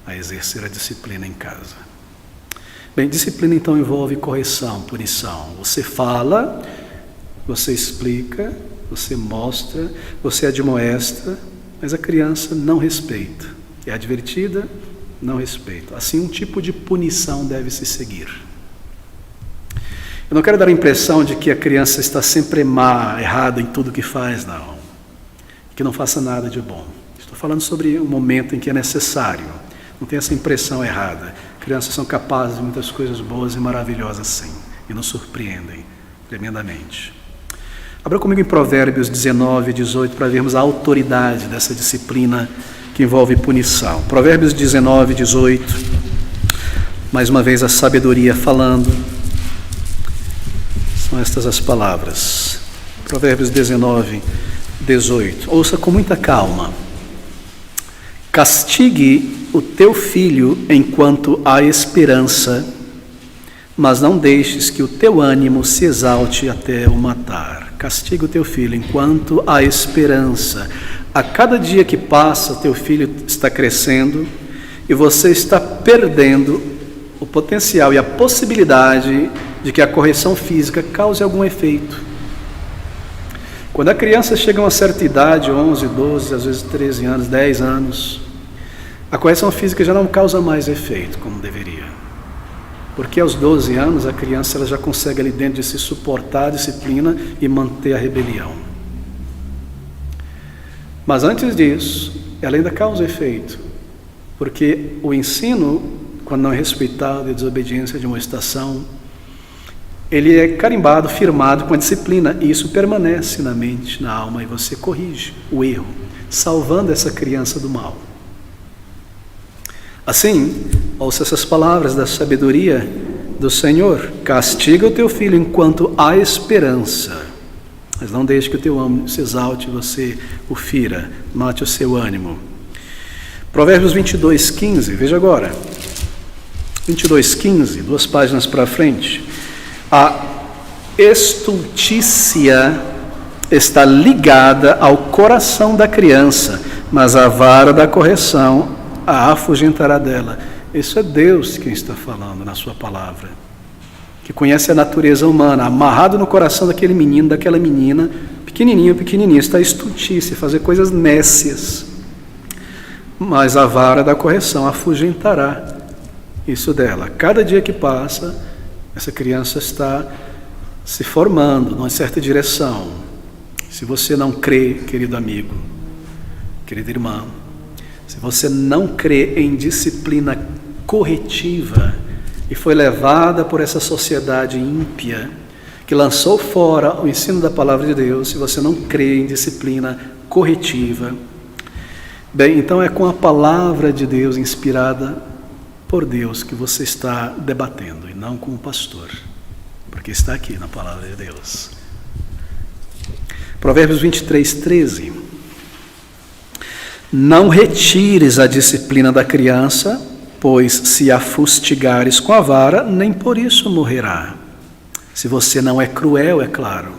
a exercer a disciplina em casa. Bem, disciplina então envolve correção, punição. Você fala, você explica, você mostra, você admoesta, mas a criança não respeita. É advertida, não respeita. Assim, um tipo de punição deve se seguir. Eu não quero dar a impressão de que a criança está sempre má, errada em tudo que faz, não. Que não faça nada de bom. Estou falando sobre um momento em que é necessário. Não tem essa impressão errada. Crianças são capazes de muitas coisas boas e maravilhosas, sim, e nos surpreendem tremendamente. Abra comigo em Provérbios 19 e 18 para vermos a autoridade dessa disciplina que envolve punição. Provérbios 19 e 18, mais uma vez a sabedoria falando. São estas as palavras. Provérbios 19, 18. Ouça com muita calma. Castigue o teu filho enquanto há esperança, mas não deixes que o teu ânimo se exalte até o matar. Castiga o teu filho enquanto há esperança. A cada dia que passa, teu filho está crescendo e você está perdendo o potencial e a possibilidade de que a correção física cause algum efeito. Quando a criança chega a uma certa idade, 11, 12, às vezes 13 anos, 10 anos, a correção física já não causa mais efeito como deveria. Porque aos 12 anos a criança ela já consegue ali dentro de se suportar a disciplina e manter a rebelião. Mas antes disso, ela ainda causa efeito. Porque o ensino, quando não é respeitado, a desobediência de uma estação, ele é carimbado, firmado com a disciplina, e isso permanece na mente, na alma, e você corrige o erro, salvando essa criança do mal. Assim, ouça essas palavras da sabedoria do Senhor: castiga o teu filho enquanto há esperança, mas não deixe que o teu ânimo se exalte e você o fira, mate o seu ânimo. Provérbios 22, 15, veja agora, 22, 15, 2 páginas para frente. A estultícia está ligada ao coração da criança, mas a vara da correção a afugentará dela. Isso é Deus quem está falando na sua palavra, que conhece a natureza humana. Amarrado no coração daquele menino, daquela menina, pequenininho, está a estultícia, fazer coisas nécias, mas a vara da correção afugentará isso dela. Cada dia que passa, essa criança está se formando numa certa direção. Se você não crê, querido amigo, querida irmã, se você não crê em disciplina corretiva e foi levada por essa sociedade ímpia que lançou fora o ensino da palavra de Deus, se você não crê em disciplina corretiva, bem, então é com a palavra de Deus inspirada por Deus que você está debatendo, e não com o pastor, porque está aqui na palavra de Deus. Provérbios 23, 13. Não retires a disciplina da criança, pois se a fustigares com a vara, nem por isso morrerá. Se você não é cruel, é claro,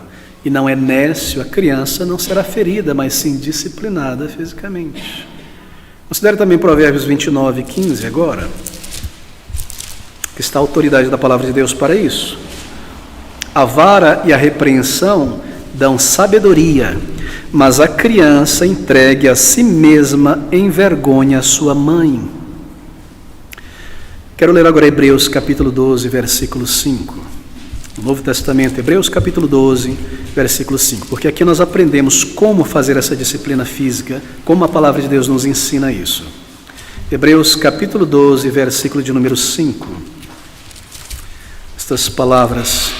e não é nécio, a criança não será ferida, mas sim disciplinada fisicamente. Considere também Provérbios 29, 15 agora, que está a autoridade da palavra de Deus para isso. A vara e a repreensão dão sabedoria, mas a criança entregue a si mesma envergonha a sua mãe. Quero ler agora Hebreus capítulo 12, versículo 5. No Novo Testamento, Hebreus capítulo 12, versículo 5. Porque aqui nós aprendemos como fazer essa disciplina física, como a palavra de Deus nos ensina isso. Hebreus capítulo 12, versículo de número 5. Estas palavras.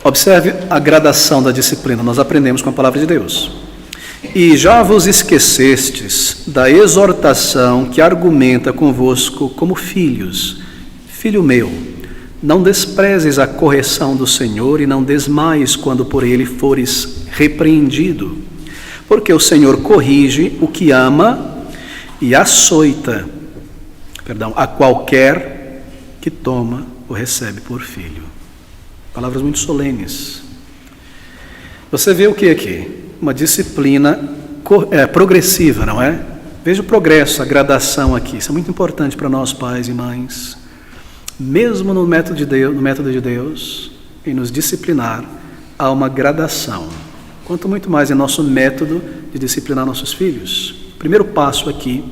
Observe a gradação da disciplina, nós aprendemos com a palavra de Deus. E já vos esquecestes da exortação que argumenta convosco como filhos. Filho meu, não desprezes a correção do Senhor e não desmaies quando por ele fores repreendido. Porque o Senhor corrige o que ama e açoita, a qualquer que toma ou recebe por filho. Palavras muito solenes. Você vê o que aqui? Uma disciplina progressiva, não é? Veja o progresso, a gradação aqui. Isso é muito importante para nós, pais e mães. Mesmo no método de Deus, em nos disciplinar, há uma gradação. Quanto muito mais em nosso método de disciplinar nossos filhos. O primeiro passo aqui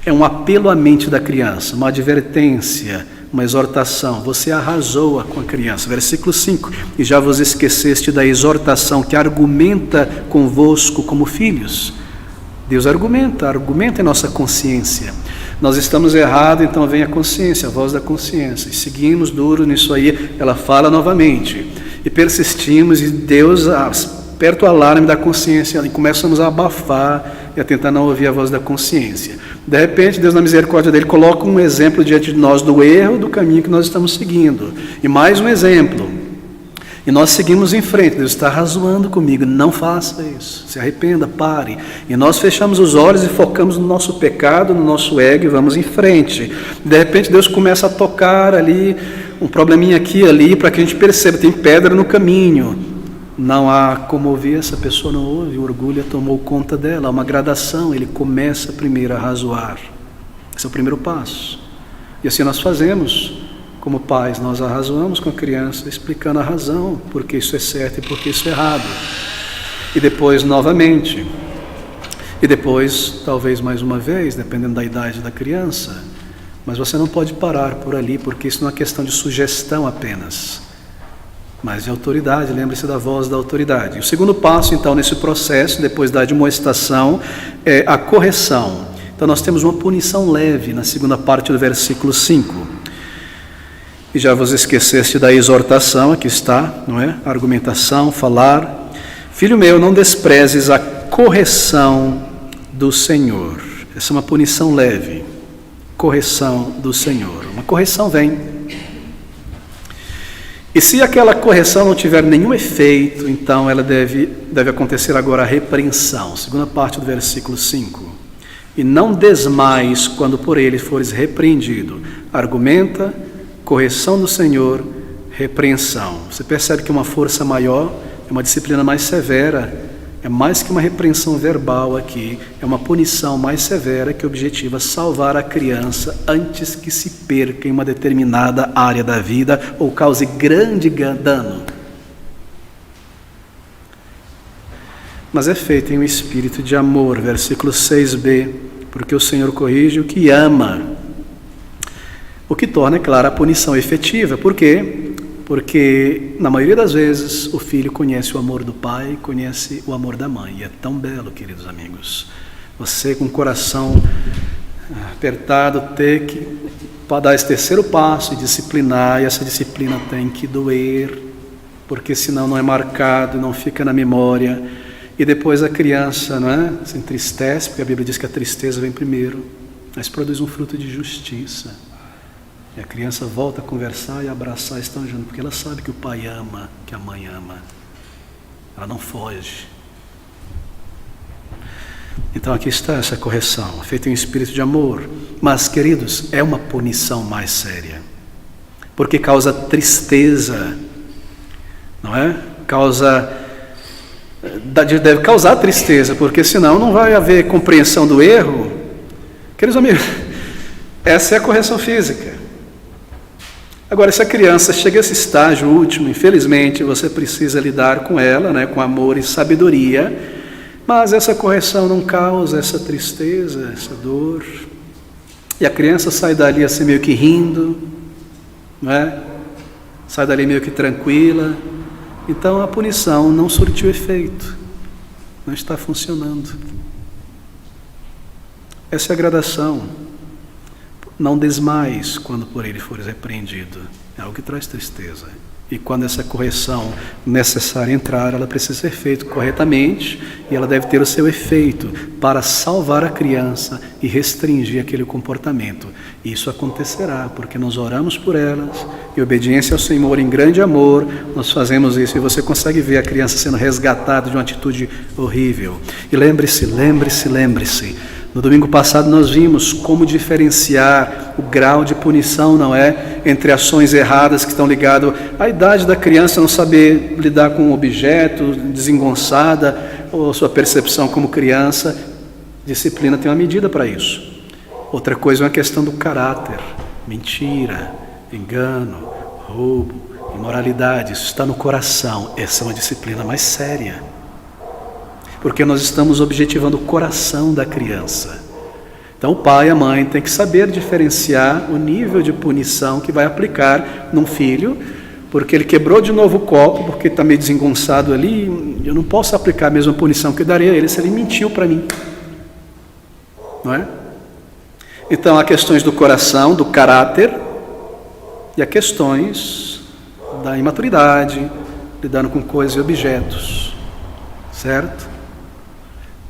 é um apelo à mente da criança, uma advertência, uma exortação. Você arrasou com a criança. Versículo 5. E já vos esqueceste da exortação que argumenta convosco como filhos. Deus argumenta em nossa consciência. Nós estamos errados, então vem a consciência, a voz da consciência. E seguimos duro nisso aí, ela fala novamente. E persistimos e Deus aperta o alarme da consciência e começamos a abafar e a tentar não ouvir a voz da consciência. De repente, Deus, na misericórdia dele, coloca um exemplo diante de nós do erro do caminho que nós estamos seguindo. E mais um exemplo. E nós seguimos em frente. Deus está razoando comigo, não faça isso, se arrependa, pare. E nós fechamos os olhos e focamos no nosso pecado, no nosso ego e vamos em frente. De repente Deus começa a tocar ali, um probleminha aqui e ali, para que a gente perceba, tem pedra no caminho. Não há como ouvir, essa pessoa não ouve, o orgulho tomou conta dela, há uma gradação, ele começa primeiro a razoar. Esse é o primeiro passo. E assim nós fazemos. Como pais, nós arrazoamos com a criança, explicando a razão, porque isso é certo e porque isso é errado. E depois, novamente. E depois, talvez mais uma vez, dependendo da idade da criança. Mas você não pode parar por ali, porque isso não é questão de sugestão apenas, mas de autoridade. Lembre-se da voz da autoridade. O segundo passo, então, nesse processo, depois da admoestação, é a correção. Então, nós temos uma punição leve na segunda parte do versículo 5. E já vos esqueceste da exortação, aqui está, não é? Argumentação, falar. Filho meu, não desprezes a correção do Senhor. Essa é uma punição leve. Correção do Senhor. Uma correção vem. E se aquela correção não tiver nenhum efeito, então ela deve acontecer agora a repreensão. Segunda parte do versículo 5. E não desmais quando por ele fores repreendido. Argumenta, correção do Senhor, repreensão. Você percebe que uma força maior, é uma disciplina mais severa, é mais que uma repreensão verbal aqui, é uma punição mais severa que objetiva salvar a criança antes que se perca em uma determinada área da vida ou cause grande dano. Mas é feito em um espírito de amor, versículo 6b, porque o Senhor corrige o que ama. O que torna, é claro, a punição efetiva. Por quê? Porque, na maioria das vezes, o filho conhece o amor do pai, conhece o amor da mãe. E é tão belo, queridos amigos. Você, com o coração apertado, ter que dar esse terceiro passo e disciplinar. E essa disciplina tem que doer, porque senão não é marcado, não fica na memória. E depois a criança, não é? Se entristece, porque a Bíblia diz que a tristeza vem primeiro, mas produz um fruto de justiça. E a criança volta a conversar e abraçar, estão juntos, porque ela sabe que o pai ama, que a mãe ama. Ela não foge. Então aqui está essa correção, feita em espírito de amor. Mas, queridos, é uma punição mais séria, porque causa tristeza, não é? Deve causar tristeza, porque senão não vai haver compreensão do erro. Queridos amigos, essa é a correção física. Agora, se a criança chega a esse estágio último, infelizmente, você precisa lidar com ela, né, com amor e sabedoria, mas essa correção não causa essa tristeza, essa dor, e a criança sai dali assim meio que rindo, né? Sai dali meio que tranquila. Então a punição não surtiu efeito, não está funcionando. Essa é a gradação. Não desmais quando por ele fores repreendido. É algo que traz tristeza. E quando essa correção necessária entrar, ela precisa ser feita corretamente e ela deve ter o seu efeito para salvar a criança e restringir aquele comportamento. E isso acontecerá porque nós oramos por elas e obediência ao Senhor em grande amor, nós fazemos isso e você consegue ver a criança sendo resgatada de uma atitude horrível. E lembre-se, no domingo passado nós vimos como diferenciar o grau de punição, não é? Entre ações erradas que estão ligadas à idade da criança, não saber lidar com um objeto, desengonçada, ou sua percepção como criança. Disciplina tem uma medida para isso. Outra coisa é uma questão do caráter. Mentira, engano, roubo, imoralidade, isso está no coração. Essa é uma disciplina mais séria. Porque nós estamos objetivando o coração da criança. Então o pai e a mãe têm que saber diferenciar o nível de punição que vai aplicar num filho, porque ele quebrou de novo o copo, porque está meio desengonçado ali, eu não posso aplicar a mesma punição que eu daria a ele se ele mentiu para mim. não é? Então há questões do coração, do caráter, e há questões da imaturidade, lidando com coisas e objetos, certo?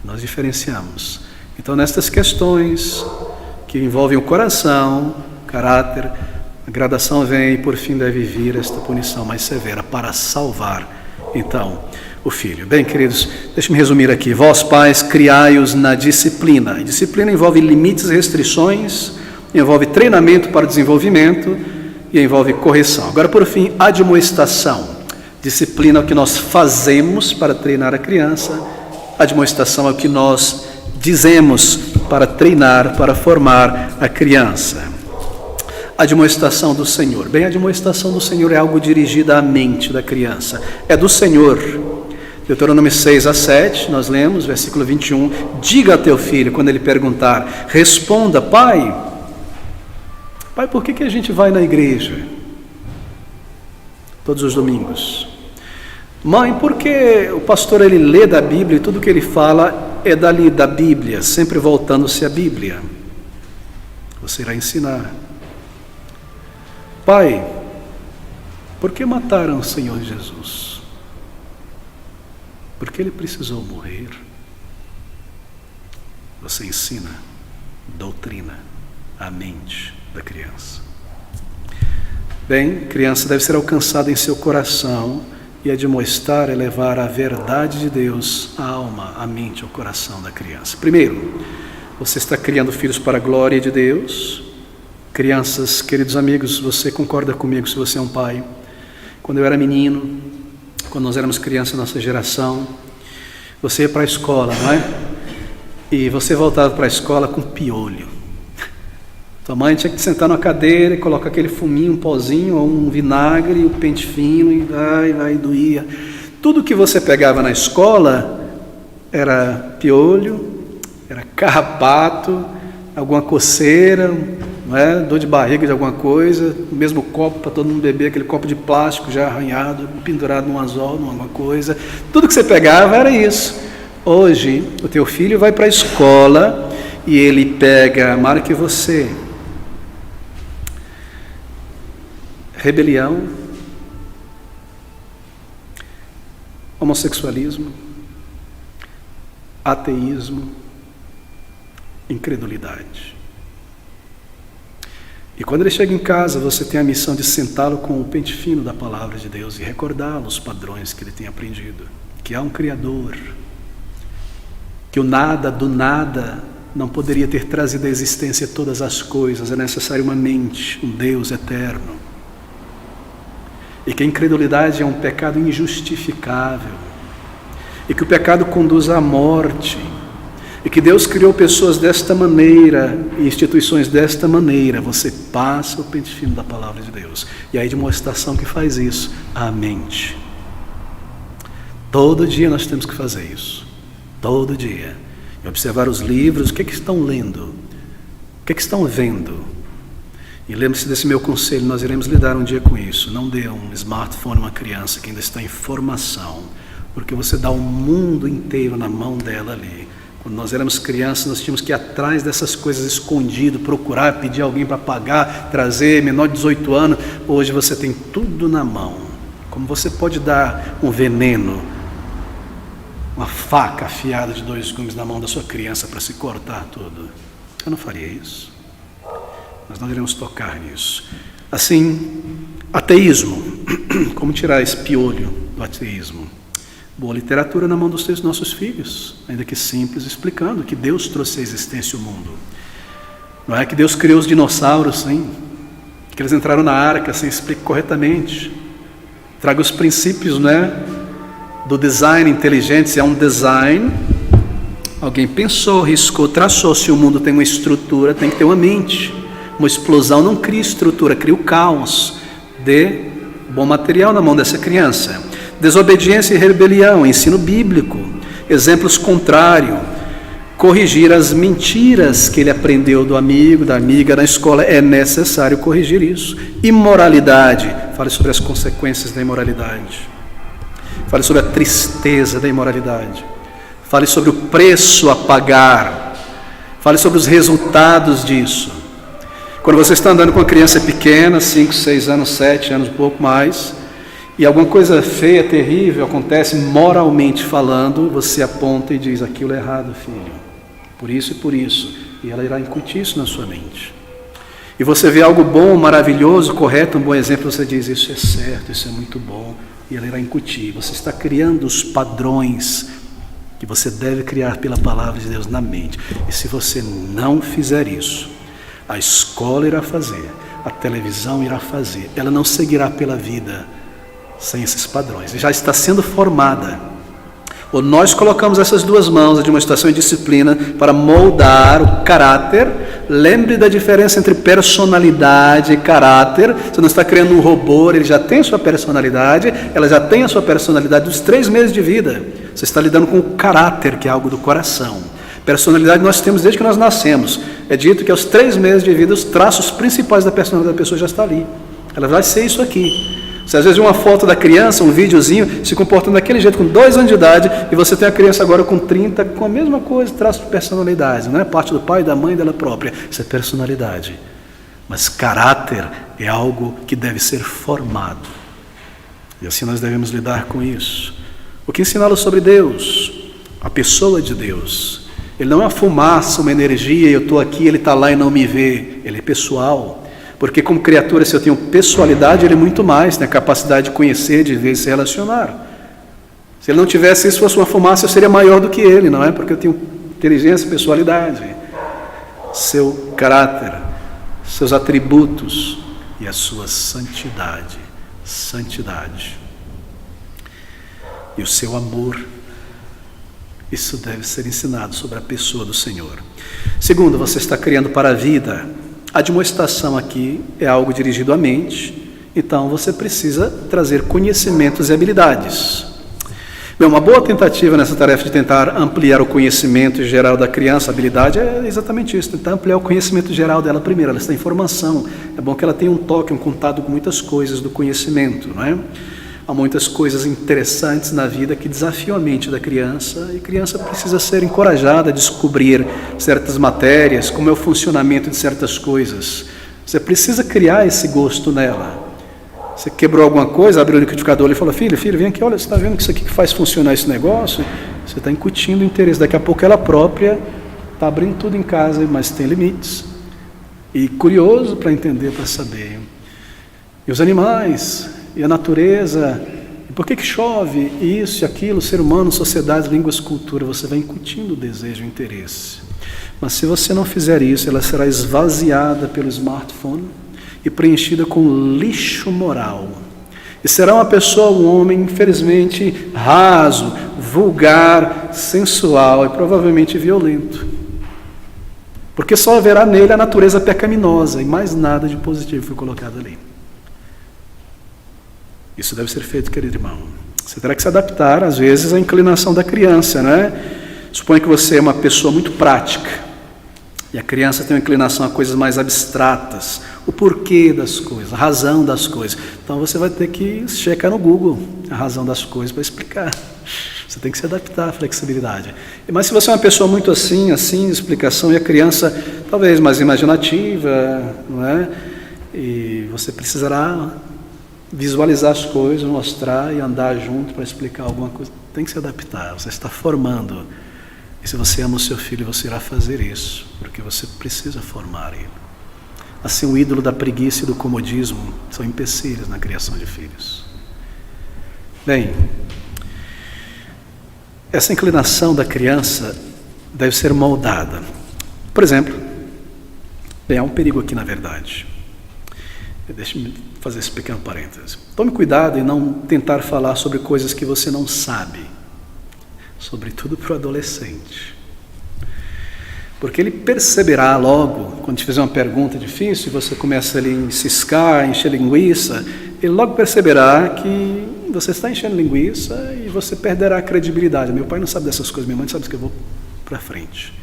Nós diferenciamos. Então, nestas questões que envolvem o coração, o caráter, a gradação vem e por fim deve vir esta punição mais severa para salvar, então, o filho. Bem, queridos, deixe-me resumir aqui. Vós, pais, criai-os na disciplina. E disciplina envolve limites e restrições, envolve treinamento para o desenvolvimento e envolve correção. Agora, por fim, admoestação. Disciplina é o que nós fazemos para treinar a criança. Admoestação é o que nós dizemos para treinar, para formar a criança. Admoestação do Senhor. Bem, a admoestação do Senhor é algo dirigida à mente da criança. É do Senhor. Deuteronômio 6:7, nós lemos, versículo 21. Diga a teu filho, quando ele perguntar, responda, pai, por que a gente vai na igreja todos os domingos? Mãe, porque o pastor ele lê da Bíblia e tudo que ele fala é dali da Bíblia, sempre voltando-se à Bíblia. Você irá ensinar. Pai, por que mataram o Senhor Jesus? Por que ele precisou morrer? Você ensina, doutrina a mente da criança. Bem, criança deve ser alcançada em seu coração e admoestar é levar a verdade de Deus à alma, à mente, ao coração da criança. Primeiro, você está criando filhos para a glória de Deus. Crianças, queridos amigos, você concorda comigo se você é um pai? Quando eu era menino, quando nós éramos crianças, nossa geração, você ia para a escola, não é? E você voltava para a escola com piolho. Tua mãe tinha que te sentar numa cadeira e colocar aquele fuminho, um pozinho ou um vinagre, o pente fino, e vai, doía. Tudo que você pegava na escola era piolho, era carrapato, alguma coceira, não é? Dor de barriga de alguma coisa, o mesmo copo para todo mundo beber, aquele copo de plástico já arranhado, pendurado num anzol, numa coisa. Tudo que você pegava era isso. Hoje, o teu filho vai para a escola e ele pega, mais que você, rebelião, homossexualismo, ateísmo, incredulidade. E quando ele chega em casa, você tem a missão de sentá-lo com o pente fino da palavra de Deus e recordá-lo os padrões que ele tem aprendido, que há um Criador, que o nada do nada não poderia ter trazido à existência todas as coisas, é necessário uma mente, um Deus eterno. E que a incredulidade é um pecado injustificável, e que o pecado conduz à morte, e que Deus criou pessoas desta maneira, e instituições desta maneira. Você passa o pente fino da palavra de Deus, e aí de uma estação que faz isso, a mente. Todo dia nós temos que fazer isso, todo dia, e observar os livros, o que estão lendo, o que estão vendo. E lembre-se desse meu conselho, nós iremos lidar um dia com isso. Não dê um smartphone a uma criança que ainda está em formação, porque você dá o mundo inteiro na mão dela ali. Quando nós éramos crianças, nós tínhamos que ir atrás dessas coisas escondido, procurar, pedir alguém para pagar, trazer, menor de 18 anos. Hoje você tem tudo na mão. Como você pode dar um veneno, uma faca afiada de 2 gumes na mão da sua criança para se cortar tudo? Eu não faria isso. Nós não iremos tocar nisso. Assim, ateísmo. Como tirar esse piolho do ateísmo? Boa literatura na mão dos nossos filhos, ainda que simples, explicando que Deus trouxe à existência o mundo. Não é que Deus criou os dinossauros, sim, que eles entraram na arca, sem explicar corretamente. Traga os princípios, do design inteligente. Se é um design, alguém pensou, riscou, traçou. Se o mundo tem uma estrutura, tem que ter uma mente. Uma explosão não cria estrutura, cria o caos. Dê bom material na mão dessa criança. Desobediência e rebelião, ensino bíblico, exemplos contrários, corrigir as mentiras que ele aprendeu do amigo, da amiga na escola, é necessário corrigir isso. Imoralidade, fale sobre as consequências da imoralidade, fale sobre a tristeza da imoralidade, fale sobre o preço a pagar, Fale sobre os resultados disso. Quando você está andando com uma criança pequena, 5, 6 anos, 7 anos, um pouco mais, e alguma coisa feia, terrível acontece, moralmente falando, você aponta e diz: aquilo é errado, filho, por isso e por isso. E ela irá incutir isso na sua mente. E você vê algo bom, maravilhoso, correto, um bom exemplo, você diz: isso é certo, isso é muito bom. E ela irá incutir. Você está criando os padrões que você deve criar pela palavra de Deus na mente. E se você não fizer isso, a escola irá fazer, a televisão irá fazer. Ela não seguirá pela vida sem esses padrões. Já está sendo formada. Ou nós colocamos essas duas mãos, a demonstração e disciplina, para moldar o caráter. Lembre da diferença entre personalidade e caráter. Você não está criando um robô, ele já tem sua personalidade, ela já tem a sua personalidade dos 3 meses de vida. Você está lidando com o caráter, que é algo do coração. Personalidade nós temos desde que nós nascemos. É dito que aos 3 meses de vida, os traços principais da personalidade da pessoa já estão ali. Ela vai ser isso aqui. Você às vezes vê uma foto da criança, um videozinho, se comportando daquele jeito com 2 anos de idade, e você tem a criança agora com 30, com a mesma coisa, traço de personalidade, não é parte do pai, da mãe, dela própria. Isso é personalidade. Mas caráter é algo que deve ser formado. E assim nós devemos lidar com isso. O que ensiná-lo sobre Deus? A pessoa de Deus. Ele não é uma fumaça, uma energia, eu estou aqui, ele está lá e não me vê. Ele é pessoal. Porque como criatura, se eu tenho pessoalidade, ele é muito mais, tem a capacidade de conhecer, de ver e se relacionar. Se ele não tivesse isso, fosse uma fumaça, eu seria maior do que ele, não é? Porque eu tenho inteligência, pessoalidade, seu caráter, seus atributos e a sua santidade. Santidade. E o seu amor. Isso deve ser ensinado sobre a pessoa do Senhor. Segundo, você está criando para a vida. A demonstração aqui é algo dirigido à mente, então você precisa trazer conhecimentos e habilidades. Bem, uma boa tentativa nessa tarefa de tentar ampliar o conhecimento geral da criança, a habilidade, é exatamente isso, tentar ampliar o conhecimento geral dela primeiro. Ela está em formação, é bom que ela tenha um toque, um contato com muitas coisas do conhecimento, não é? Há muitas coisas interessantes na vida que desafiam a mente da criança, e a criança precisa ser encorajada a descobrir certas matérias, como é o funcionamento de certas coisas. Você precisa criar esse gosto nela. Você quebrou alguma coisa, abriu o liquidificador e falou: filho, vem aqui, olha, você está vendo que isso aqui que faz funcionar esse negócio? Você está incutindo o interesse. Daqui a pouco ela própria está abrindo tudo em casa, mas tem limites. E curioso para entender, para saber. E os animais... E a natureza, e por que chove, isso e aquilo, ser humano, sociedade, línguas, cultura, você vai incutindo o desejo e o interesse. Mas se você não fizer isso, ela será esvaziada pelo smartphone e preenchida com lixo moral. E será uma pessoa, um homem, infelizmente, raso, vulgar, sensual e provavelmente violento. Porque só haverá nele a natureza pecaminosa e mais nada de positivo foi colocado ali. Isso deve ser feito, querido irmão. Você terá que se adaptar, às vezes, à inclinação da criança, né? Suponha que você é uma pessoa muito prática e a criança tem uma inclinação a coisas mais abstratas, o porquê das coisas, a razão das coisas. Então você vai ter que checar no Google a razão das coisas para explicar. Você tem que se adaptar à flexibilidade. Mas se você é uma pessoa muito assim, explicação, e a criança talvez mais imaginativa, não é? E você precisará visualizar as coisas, mostrar e andar junto para explicar alguma coisa. Tem que se adaptar, você está formando. E se você ama o seu filho, você irá fazer isso, porque você precisa formar ele. Assim, o ídolo da preguiça e do comodismo são empecilhos na criação de filhos. Bem, essa inclinação da criança deve ser moldada. Por exemplo, há um perigo aqui na verdade. Deixe-me fazer esse pequeno parêntese. Tome cuidado em não tentar falar sobre coisas que você não sabe, sobretudo para o adolescente. Porque ele perceberá logo, quando te fizer uma pergunta difícil, e você começa ali a insiscar, encher linguiça, ele logo perceberá que você está enchendo linguiça e você perderá a credibilidade. Meu pai não sabe dessas coisas, minha mãe não sabe que eu vou para frente.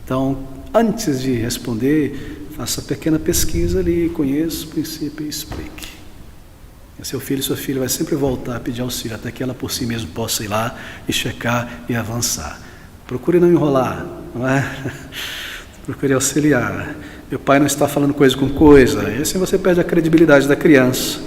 Então, antes de responder, faça pequena pesquisa ali, conheça o princípio e explique. E seu filho e sua filha vai sempre voltar a pedir auxílio, até que ela por si mesma possa ir lá e checar e avançar. Procure não enrolar, não é? procure auxiliar. Meu pai não está falando coisa com coisa, e assim você perde a credibilidade da criança.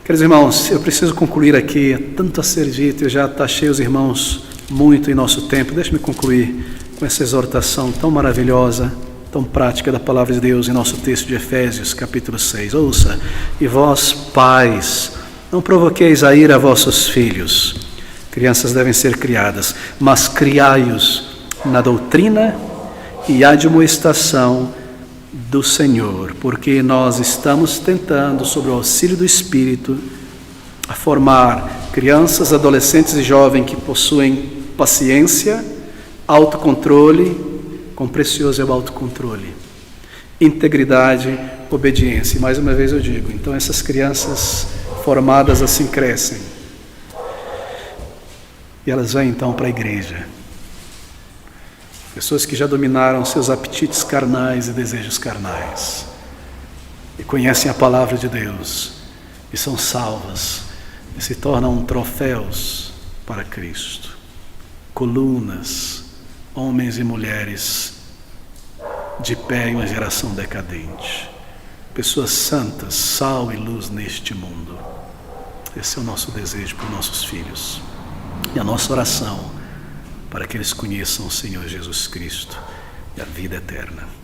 Queridos irmãos, eu preciso concluir aqui, tanto a ser dito, eu já taxei os irmãos muito em nosso tempo. Deixe-me concluir com essa exortação tão maravilhosa, tão prática da palavra de Deus em nosso texto de Efésios, capítulo 6. Ouça: e vós, pais, não provoqueis a ira a vossos filhos. Crianças devem ser criadas, mas criai-os na doutrina e admoestação do Senhor, porque nós estamos tentando, sob o auxílio do Espírito, a formar crianças, adolescentes e jovens que possuem paciência, autocontrole, quão precioso é o autocontrole, integridade, obediência. E mais uma vez eu digo, então essas crianças formadas assim crescem, e elas vêm então para a igreja. Pessoas que já dominaram seus apetites carnais e desejos carnais, e conhecem a palavra de Deus, e são salvas, e se tornam troféus para Cristo. Colunas, homens e mulheres de pé em uma geração decadente. Pessoas santas, sal e luz neste mundo. Esse é o nosso desejo para os nossos filhos. E a nossa oração para que eles conheçam o Senhor Jesus Cristo e a vida eterna.